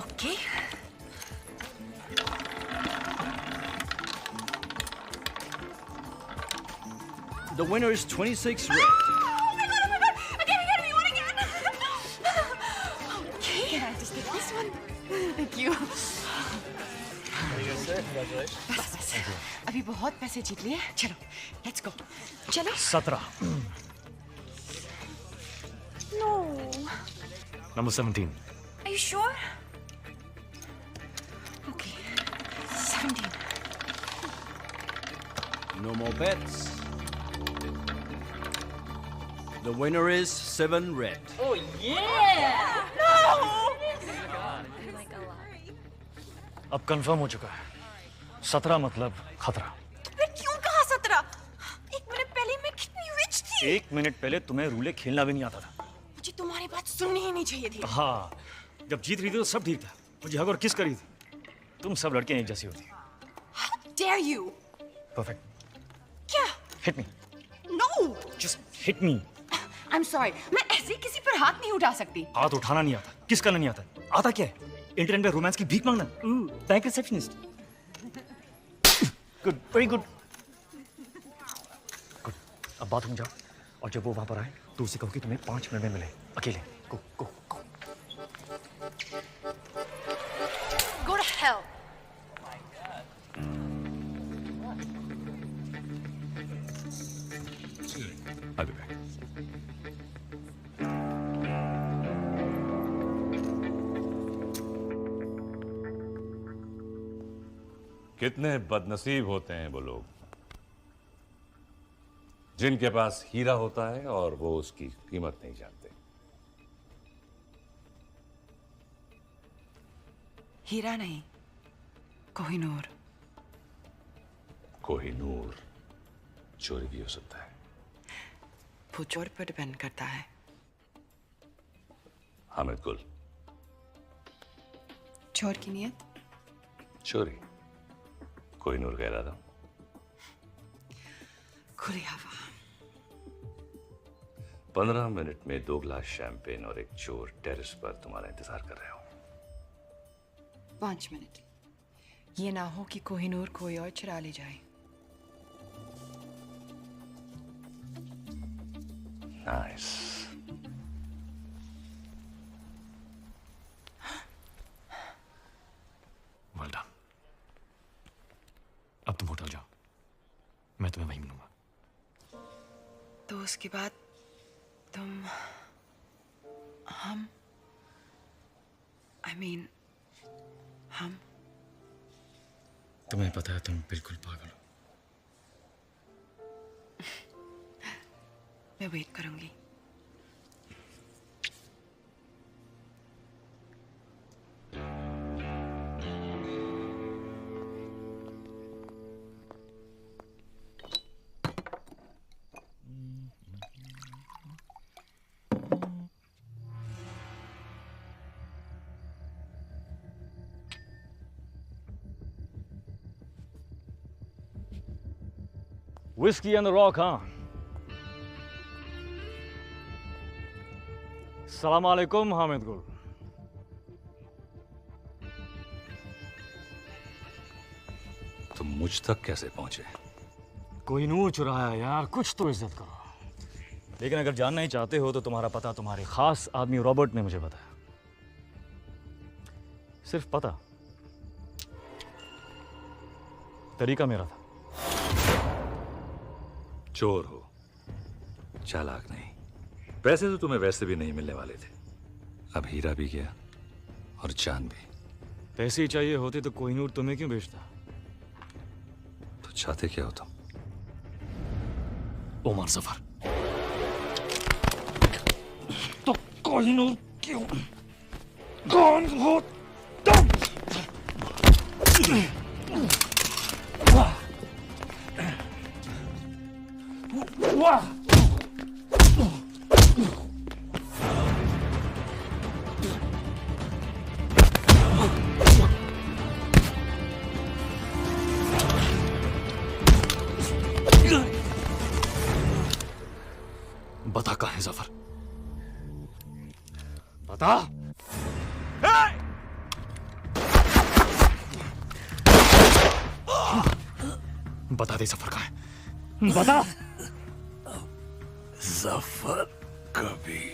S8: Okay.
S12: The winner is 26 red.
S8: Oh my god! Again, we won again! Okay, can I just take this one? Thank you. बस, अभी बहुत पैसे जीत लिए। चलो, let's go. चलो।
S15: 17।
S8: No.
S15: Number 17.
S8: Are you sure? Okay. 17.
S12: No more bets. The winner is 7 red.
S16: Oh yeah!
S8: No!
S15: अब confirm हो चुका है। 17 मतलब खतरा।
S8: तुमने क्यों कहा 17? एक मिनट पहले मैं कितनी रिच थी।
S15: एक मिनट पहले तुम्हें रूले खेलना भी नहीं आता था।
S8: मुझे तुम्हारी बात सुननी ही नहीं चाहिए थी।
S15: हाँ, जब जीत रही थी तो सब ठीक था। मुझे हग और किस करी थी। तुम सब लड़कियां एक जैसी होती।
S8: How dare you?
S15: परफेक्ट।
S8: क्या?
S15: Hit me.
S8: No!
S15: Just hit me.
S8: I'm sorry. मैं ऐसे किसी पर हाथ नहीं उठा सकती।
S15: हाथ उठाना नहीं आता, किस करना नहीं आता। आता क्या है? इंटरनेट पे रोमांस की भीख मांगना। Bank receptionist. Good, very good. Good. अब बाथरूम जाओ, और जब वो वहां पर आए तो उसे कहो कि तुम्हें 5 मिनट में मिले, अकेले। गो गो गो।
S8: Go to hell.
S15: I'll be back.
S13: कितने बदनसीब होते हैं वो लोग जिनके पास हीरा होता है और वो उसकी कीमत नहीं जानते।
S8: हीरा नहीं, कोहिनूर।
S13: कोहिनूर चोरी भी हो सकता है।
S8: वो चोर पर डिपेंड करता है।
S13: हामिद गुल।
S8: चोर की नियत?
S13: चोरी। कोहिनूर कह रहा था।
S8: खुली हवा।
S13: 15 मिनट में 2 गिलास शैंपेन और एक चोर टेरेस पर तुम्हारा इंतजार कर रहे हो।
S8: 5 मिनट। ये ना हो कि कोहिनूर कोई और चुरा ले जाए।
S13: नाइस।
S15: Well done. अब तुम होटल जाओ, मैं तुम्हें वहीं मिलूंगा।
S8: तो उसके बाद तुम हम हम
S15: तुम्हें पता है तुम बिल्कुल पागल हो।
S8: मैं वेट करूंगी।
S15: Whiskey on the rock, huh? सलाम अलैकुम हामिद गुल।
S13: तुम मुझ तक कैसे पहुंचे?
S15: कोहिनूर चुराया यार, कुछ तो इज्जत करो। लेकिन अगर जानना ही चाहते हो तो तुम्हारा पता तुम्हारे खास आदमी रॉबर्ट ने मुझे बताया। सिर्फ पता, तरीका मेरा था।
S13: चोर हो, चालाक नहीं। पैसे तो तुम्हें वैसे भी नहीं मिलने वाले थे। अब हीरा भी गया और जान भी।
S15: पैसे ही चाहिए होते तो कोहिनूर तुम्हें क्यों बेचता?
S13: तो चाहते क्या हो तुम?
S15: ओमर जफर। तो कोहिनूर क्यों? कौन हो तुम? वाह! बता कहाँ है जफर? बता। बता दे जफर कहाँ है? बता।
S13: जफर कभी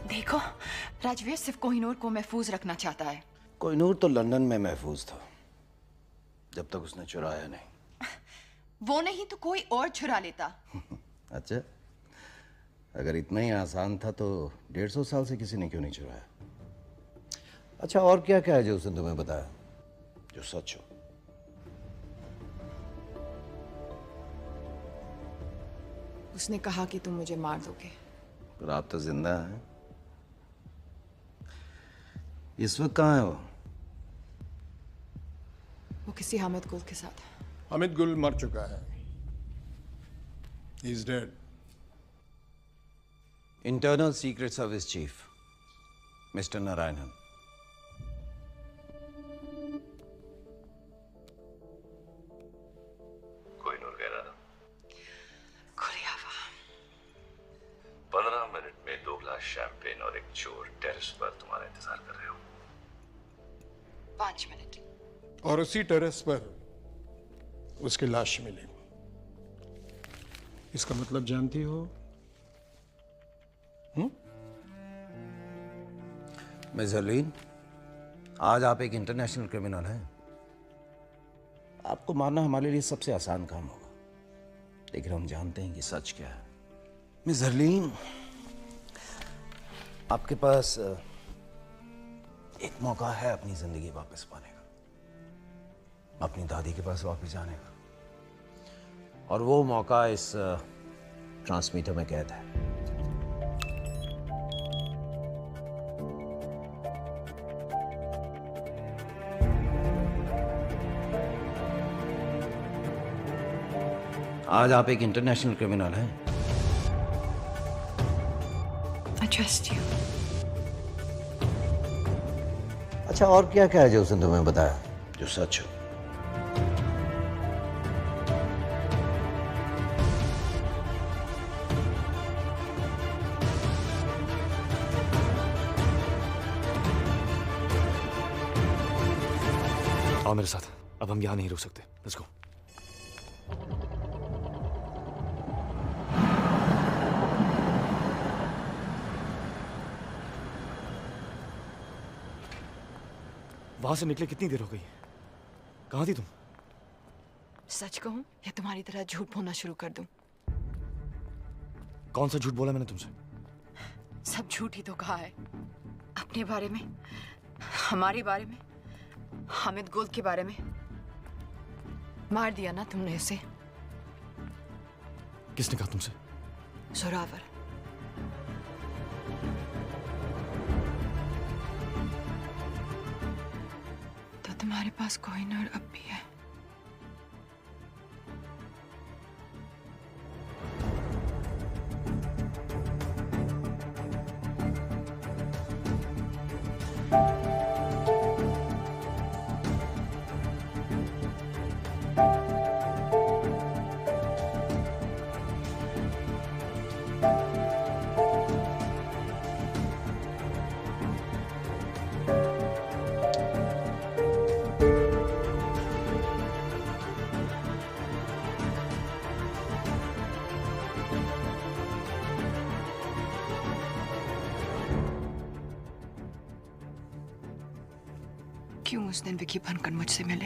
S8: देखो, राजवीर सिर्फ कोहिनूर को महफूज रखना चाहता है।
S1: कोहिनूर तो लंदन में महफूज था जब तक उसने चुराया नहीं।
S8: वो नहीं तो कोई और चुरा लेता।
S1: अच्छा, अगर इतना ही आसान था तो 150 साल से किसी ने क्यों नहीं चुराया? अच्छा, और क्या क्या है जो उसने तुम्हें बताया जो सच हो?
S8: उसने कहा कि तुम मुझे मार दोगे।
S1: पर आप तो जिंदा हैं। इस वक्त कहाँ है वो?
S8: वो किसी हामिद गुल के साथ।
S9: हामिद गुल मर चुका है। He is dead.
S1: Internal secret service chief mister Narayanan.
S13: Kohinoor कह रहा था।
S8: 15
S13: मिनट में 2 गिलास गिलास शैंपेन और एक चोर टेरेस पर तुम्हारा इंतजार कर रहे हो।
S8: 5 मिनट।
S9: और उसी टेरेस पर उसकी लाश मिली। इसका मतलब जानती हो?
S1: मिस हरलीन, आज आप एक इंटरनेशनल क्रिमिनल हैं। आपको मारना हमारे लिए सबसे आसान काम होगा, लेकिन हम जानते हैं कि सच क्या है। मिस हरलीन, आपके पास एक मौका है अपनी जिंदगी वापस पाने का, अपनी दादी के पास वापस जाने का, और वो मौका इस ट्रांसमीटर में कैद है। आज आप एक इंटरनेशनल क्रिमिनल हैं।
S8: I trust you.
S1: अच्छा, और क्या क्या है जो उसने तुम्हें बताया जो सच हो?
S15: आओ मेरे साथ, अब हम यहाँ नहीं रुक सकते। Let's go. वहां से निकले कितनी देर हो गई? कहाँ थी तुम?
S8: सच कहूं या तुम्हारी तरह झूठ बोलना शुरू कर दूं?
S15: कौन सा झूठ बोला मैंने तुमसे?
S8: सब झूठ ही तो कहा है। अपने बारे में, हमारे बारे में, हामिद गुल के बारे में। मार दिया ना तुमने उसे।
S15: किसने कहा तुमसे?
S8: जोरावर। तो तुम्हारे पास कोहिनूर अब भी है। क्यों उस दिन विकी बनकर मुझसे मिले?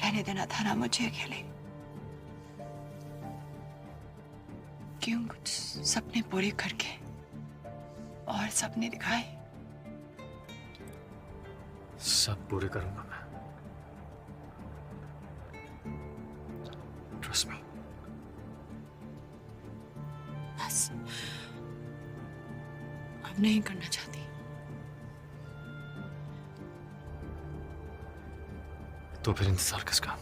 S8: रहने देना था ना मुझे अकेले। क्यों कुछ सपने पूरे करके और सपने दिखाए?
S15: सब पूरे करूंगा मैं। Trust me.
S8: बस अब नहीं करना चाहती।
S15: तो फिर इंतजार किसका?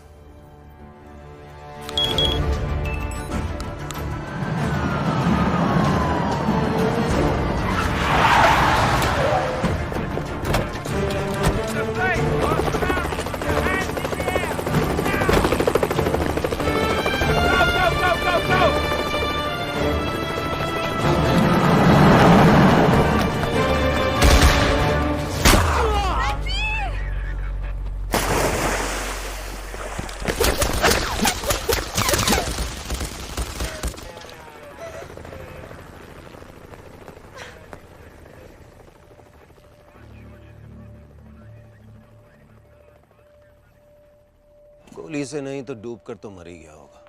S18: गोली से नहीं तो डूब कर तो मर ही गया होगा।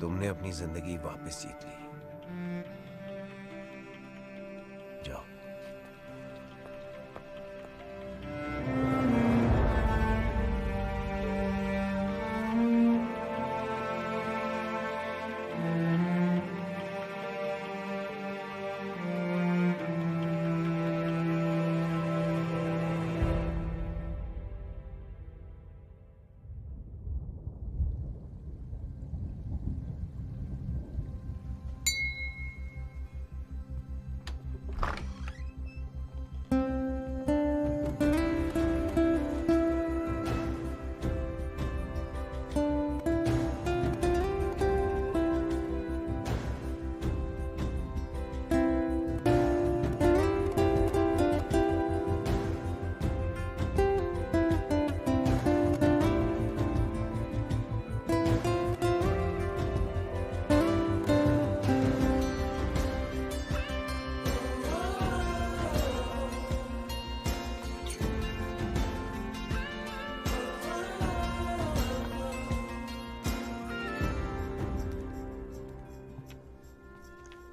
S18: तुमने अपनी जिंदगी वापस जीत ली। जाओ।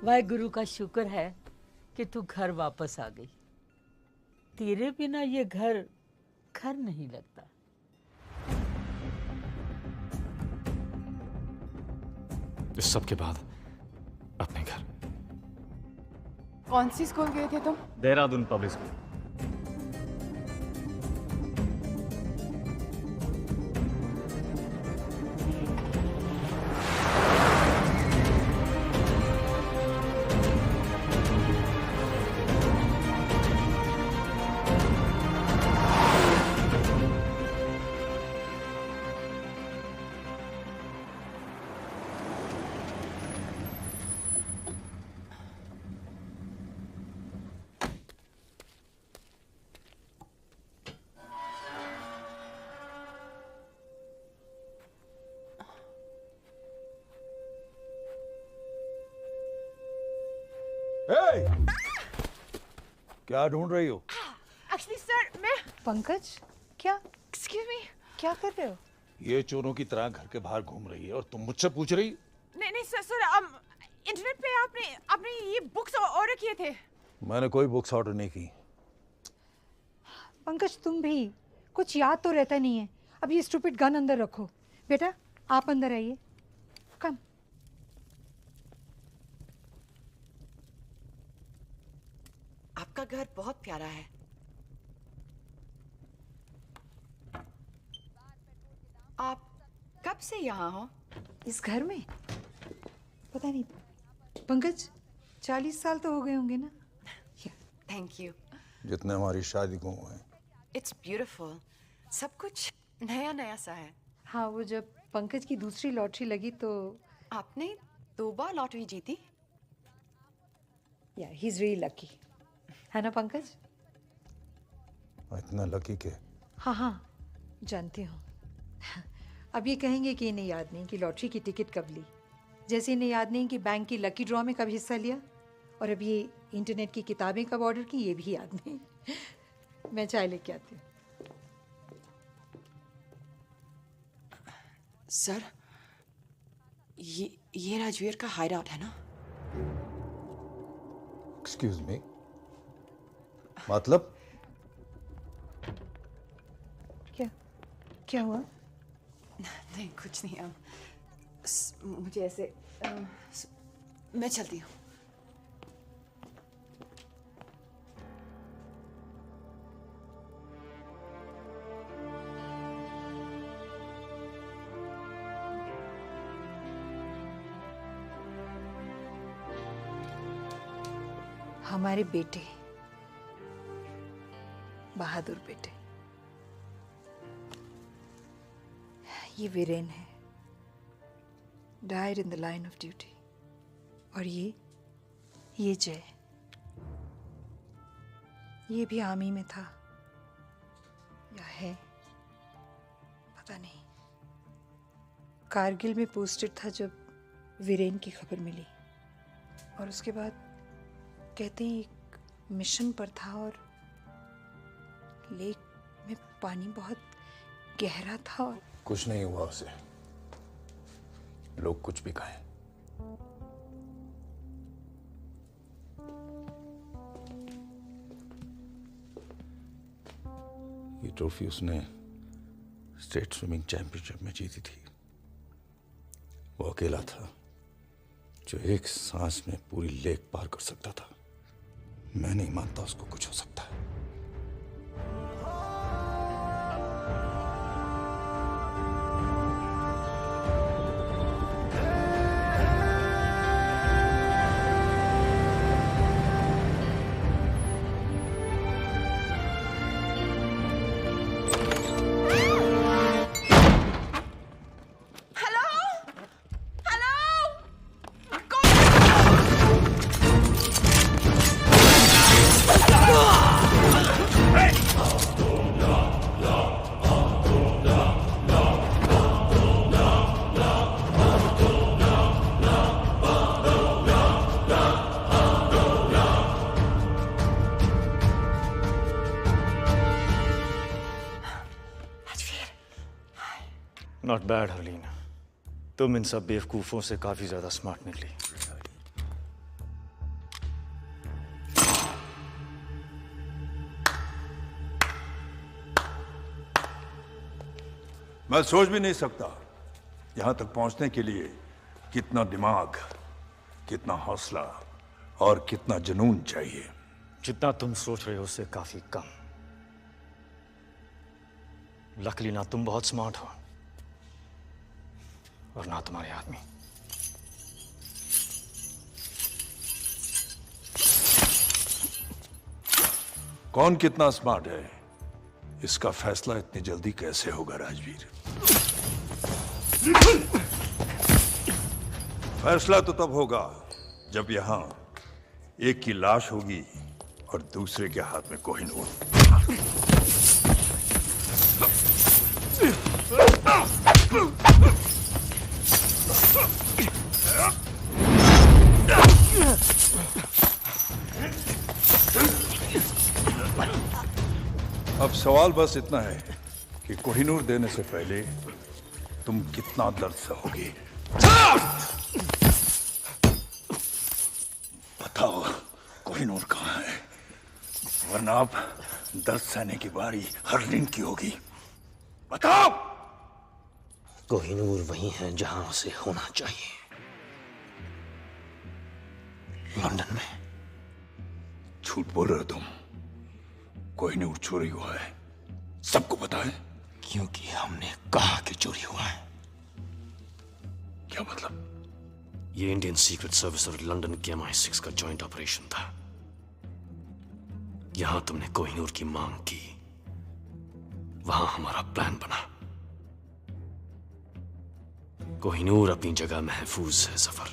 S7: वाहेगुरु का शुक्र है कि तू घर वापस आ गई। तेरे बिना ये घर घर नहीं लगता।
S15: इस सब के बाद अपने घर।
S8: कौन सी स्कूल गए थे तुम?
S15: Dehradun public school.
S2: क्या ढूंढ रही हो?
S8: एक्चुअली सर मैं
S14: पंकज, क्या?
S8: Excuse me.
S14: क्या कर रहे हो?
S2: ये चोरों की तरह घर के बाहर घूम रही है और तुम मुझसे पूछ रही?
S8: नहीं नहीं सर इंटरनेट पे आपने ये बुक्स ऑर्डर किए थे।
S2: मैंने कोई बुक्स ऑर्डर नहीं की।
S14: पंकज तुम भी कुछ याद तो रहता नहीं है। अब ये स्टूपिड गन अंदर रखो। बेटा आप अंदर आइए। कम।
S8: आपका घर बहुत प्यारा है। आप कब से यहाँ हो?
S14: इस घर में? पता नहीं पंकज, 40 साल तो हो गए होंगे ना।
S8: Thank you.
S2: जितने हमारी शादी को हुए।
S8: It's beautiful. सब कुछ नया नया सा है।
S14: हाँ, वो जब पंकज की दूसरी लॉटरी लगी तो
S8: आपने 2 बार लॉटरी जीती।
S14: या ही इज रियली लकी, है ना पंकज?
S2: इतना लकी के?
S14: हाँ जानती हूँ। अब ये कहेंगे कि इन्हें याद नहीं कि लॉटरी की टिकट कब ली, जैसे इन्हें याद नहीं कि बैंक की लकी ड्रॉ में कब हिस्सा लिया, और अब ये इंटरनेट की किताबें कब ऑर्डर की ये भी याद नहीं। मैं चाय लेके आती हूँ।
S8: सर ये राजवीर का हाइड आउट है ना?
S2: एक्सक्यूज मी, मतलब?
S14: क्या हुआ?
S8: नहीं कुछ नहीं। मुझे ऐसे मैं चलती हूँ।
S14: हमारे बेटे, बहादुर बेटे, ये वीरेन है, died in the line of duty. और ये जय, ये भी आर्मी में था या है पता नहीं। कारगिल में पोस्टेड था जब वीरेन की खबर मिली, और उसके बाद कहते हैं एक मिशन पर था और लेक में पानी बहुत गहरा था और
S2: कुछ नहीं हुआ उसे, लोग कुछ भी कहें। ये ट्रॉफी उसने स्टेट स्विमिंग चैंपियनशिप में जीती थी। वो अकेला था जो एक सांस में पूरी लेक पार कर सकता था। मैं नहीं मानता उसको कुछ हो सकता है।
S15: नॉट बैड हरलीन, तुम इन सब बेवकूफ़ों से काफ़ी ज़्यादा स्मार्ट निकली।
S2: मैं सोच भी नहीं सकता यहां तक पहुंचने के लिए कितना दिमाग, कितना हौसला और कितना जुनून चाहिए।
S15: जितना तुम सोच रहे हो उससे काफी कम। लकली ना तुम बहुत स्मार्ट हो और ना तुम्हारे आदमी।
S2: कौन कितना स्मार्ट है इसका फैसला इतनी जल्दी कैसे होगा राजवीर? फैसला तो तब होगा जब यहां एक की लाश होगी और दूसरे के हाथ में कोहिनूर। अब सवाल बस इतना है कि कोहिनूर देने से पहले तुम कितना दर्द सहोगे। बताओ कोहिनूर कहाँ है, वरना अब दर्द सहने की बारी हरलीन की होगी। बताओ।
S18: कोहिनूर वही है जहां उसे होना चाहिए, लंदन में।
S2: झूठ बोल रहे हो तुम। कोहिनूर चोरी हुआ है, सबको पता है।
S18: क्योंकि हमने कहा कि चोरी हुआ है।
S2: क्या मतलब?
S18: ये इंडियन सीक्रेट सर्विस और लंदन के MI6 का जॉइंट ऑपरेशन था। यहां तुमने कोहिनूर की मांग की, वहां हमारा प्लान बना। कोहिनूर अपनी जगह महफूज है सफर,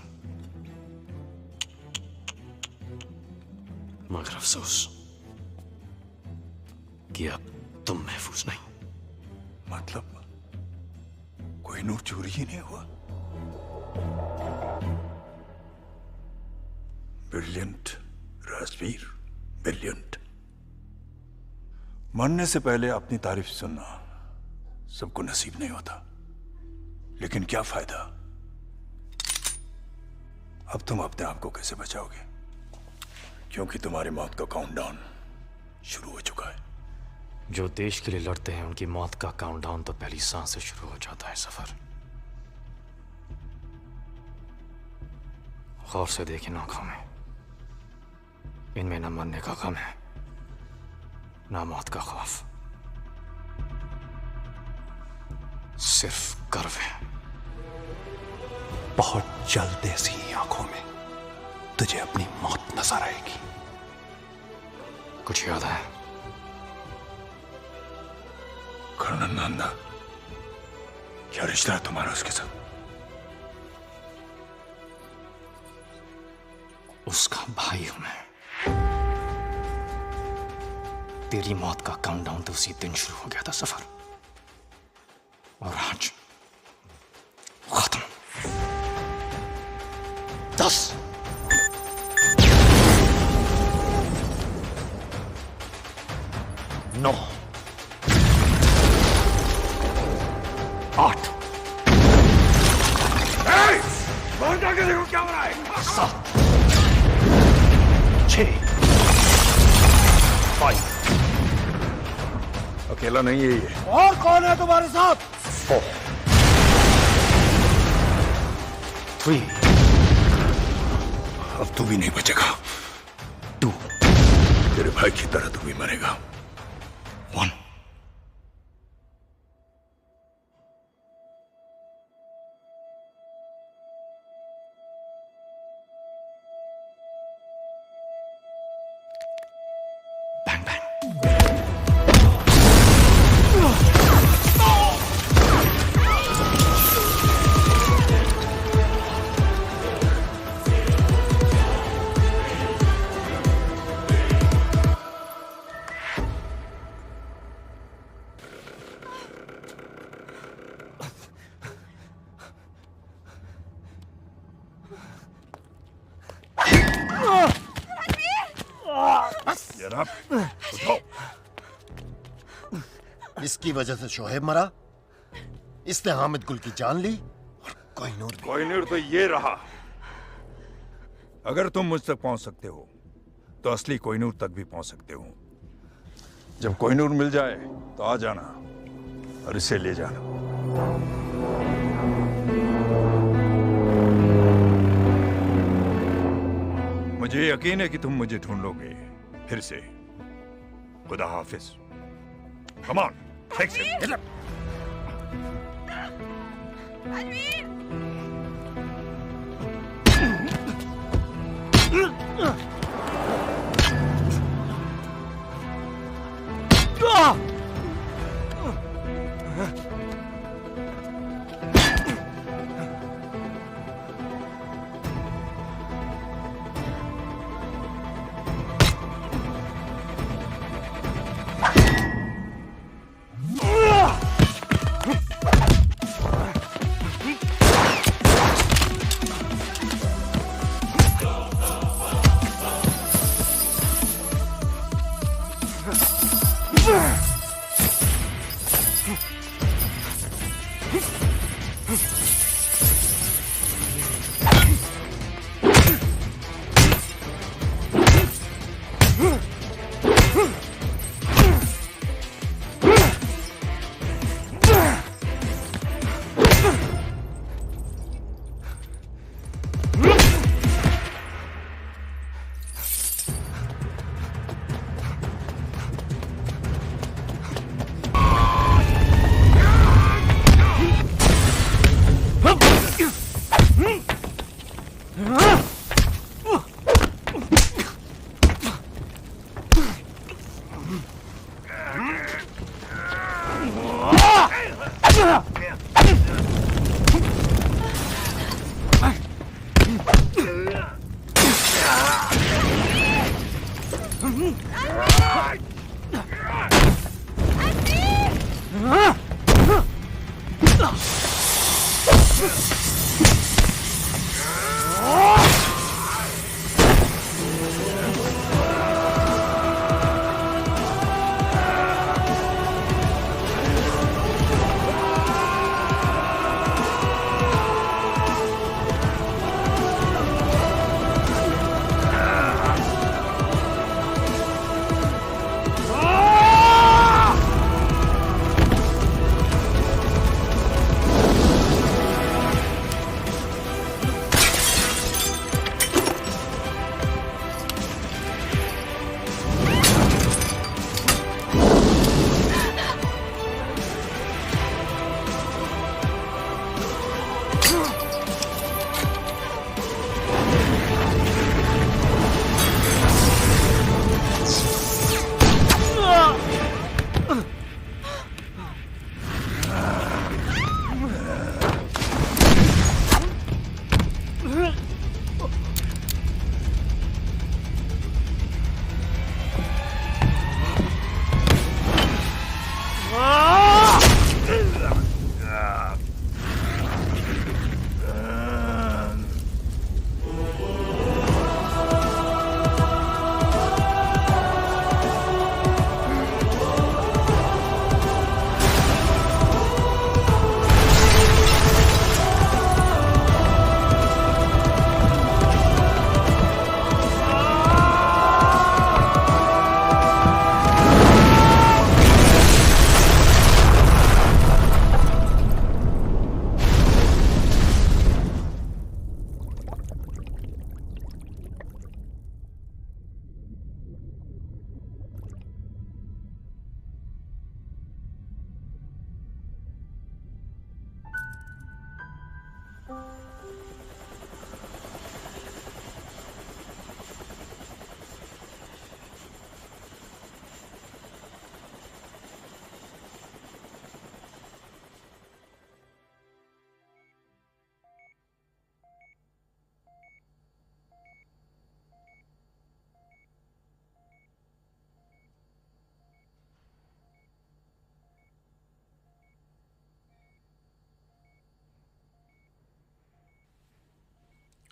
S18: मगर अफसोस कि अब तुम महफूज नहीं।
S2: मतलब कोहिनूर चोरी ही नहीं हुआ? Brilliant Rajveer, brilliant. मरने से पहले अपनी तारीफ सुनना सबको नसीब नहीं होता, लेकिन क्या फायदा? अब तुम अपने आप को कैसे बचाओगे? क्योंकि तुम्हारी मौत का काउंटडाउन शुरू हो चुका है।
S15: जो देश के लिए लड़ते हैं उनकी मौत का काउंटडाउन तो पहली सांस से शुरू हो जाता है सफर। गौर से देखें आंखों में, इनमें न मरने का गम है, ना मौत का खौफ, सिर्फ गर्व है।
S18: बहुत जल्द ऐसी आंखों में तुझे अपनी मौत नजर आएगी।
S15: कुछ याद है?
S2: कर्नल नंदा, क्या रिश्ता है तुम्हारा उसके साथ?
S15: उसका भाई हूं मैं। तेरी मौत का काउंटडाउन तो उसी दिन शुरू हो गया था सफर, और आज खत्म। 10 9 8
S2: बाहर जाके देखो क्या हो रहा है।
S15: 7 6 5
S2: अकेला नहीं है ये।
S4: और कौन है तुम्हारे साथ?
S15: 4 3
S2: अब तू भी नहीं बचेगा।
S15: 2
S2: तेरे भाई की तरह तू भी मरेगा।
S15: 1
S2: जनाब उठो।
S18: इसकी वजह से शोहेब मरा, इसने हामिद गुल की जान ली, और
S2: कोहिनूर तो ये रहा। अगर तुम मुझ तक पहुंच सकते हो तो असली कोहिनूर तक भी पहुंच सकते हो। जब कोहिनूर मिल जाए तो आ जाना और इसे ले जाना।
S10: मुझे यकीन है कि तुम मुझे ढूंढ लोगे फिर से। खुदा हाफिज। Come on, take it, get up.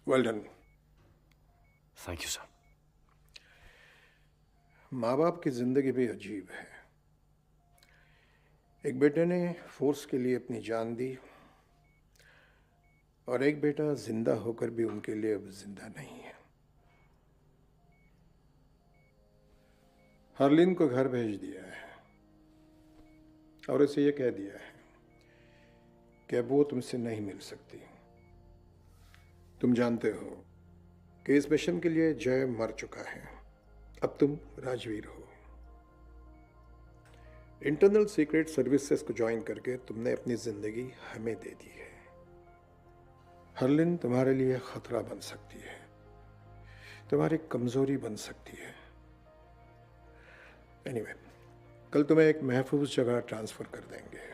S18: Well done.
S19: Thank you sir.
S18: माँ बाप की जिंदगी भी अजीब है। एक बेटे ने फोर्स के लिए अपनी जान दी और एक बेटा जिंदा होकर भी उनके लिए अब जिंदा नहीं है। हरलीन को घर भेज दिया है और उसे ये कह दिया है
S20: कि अब वो तुमसे नहीं मिल सकती। तुम जानते हो कि इस मिशन के लिए जय मर चुका है, अब तुम राजवीर हो। इंटरनल सीक्रेट सर्विसेज को ज्वाइन करके तुमने अपनी जिंदगी हमें दे दी है। हरलिन तुम्हारे लिए खतरा बन सकती है, तुम्हारी कमजोरी बन सकती है। एनीवे, कल तुम्हें एक महफूज जगह ट्रांसफर कर देंगे।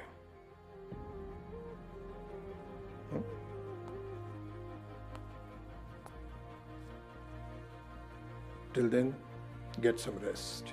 S20: Till then, get some rest.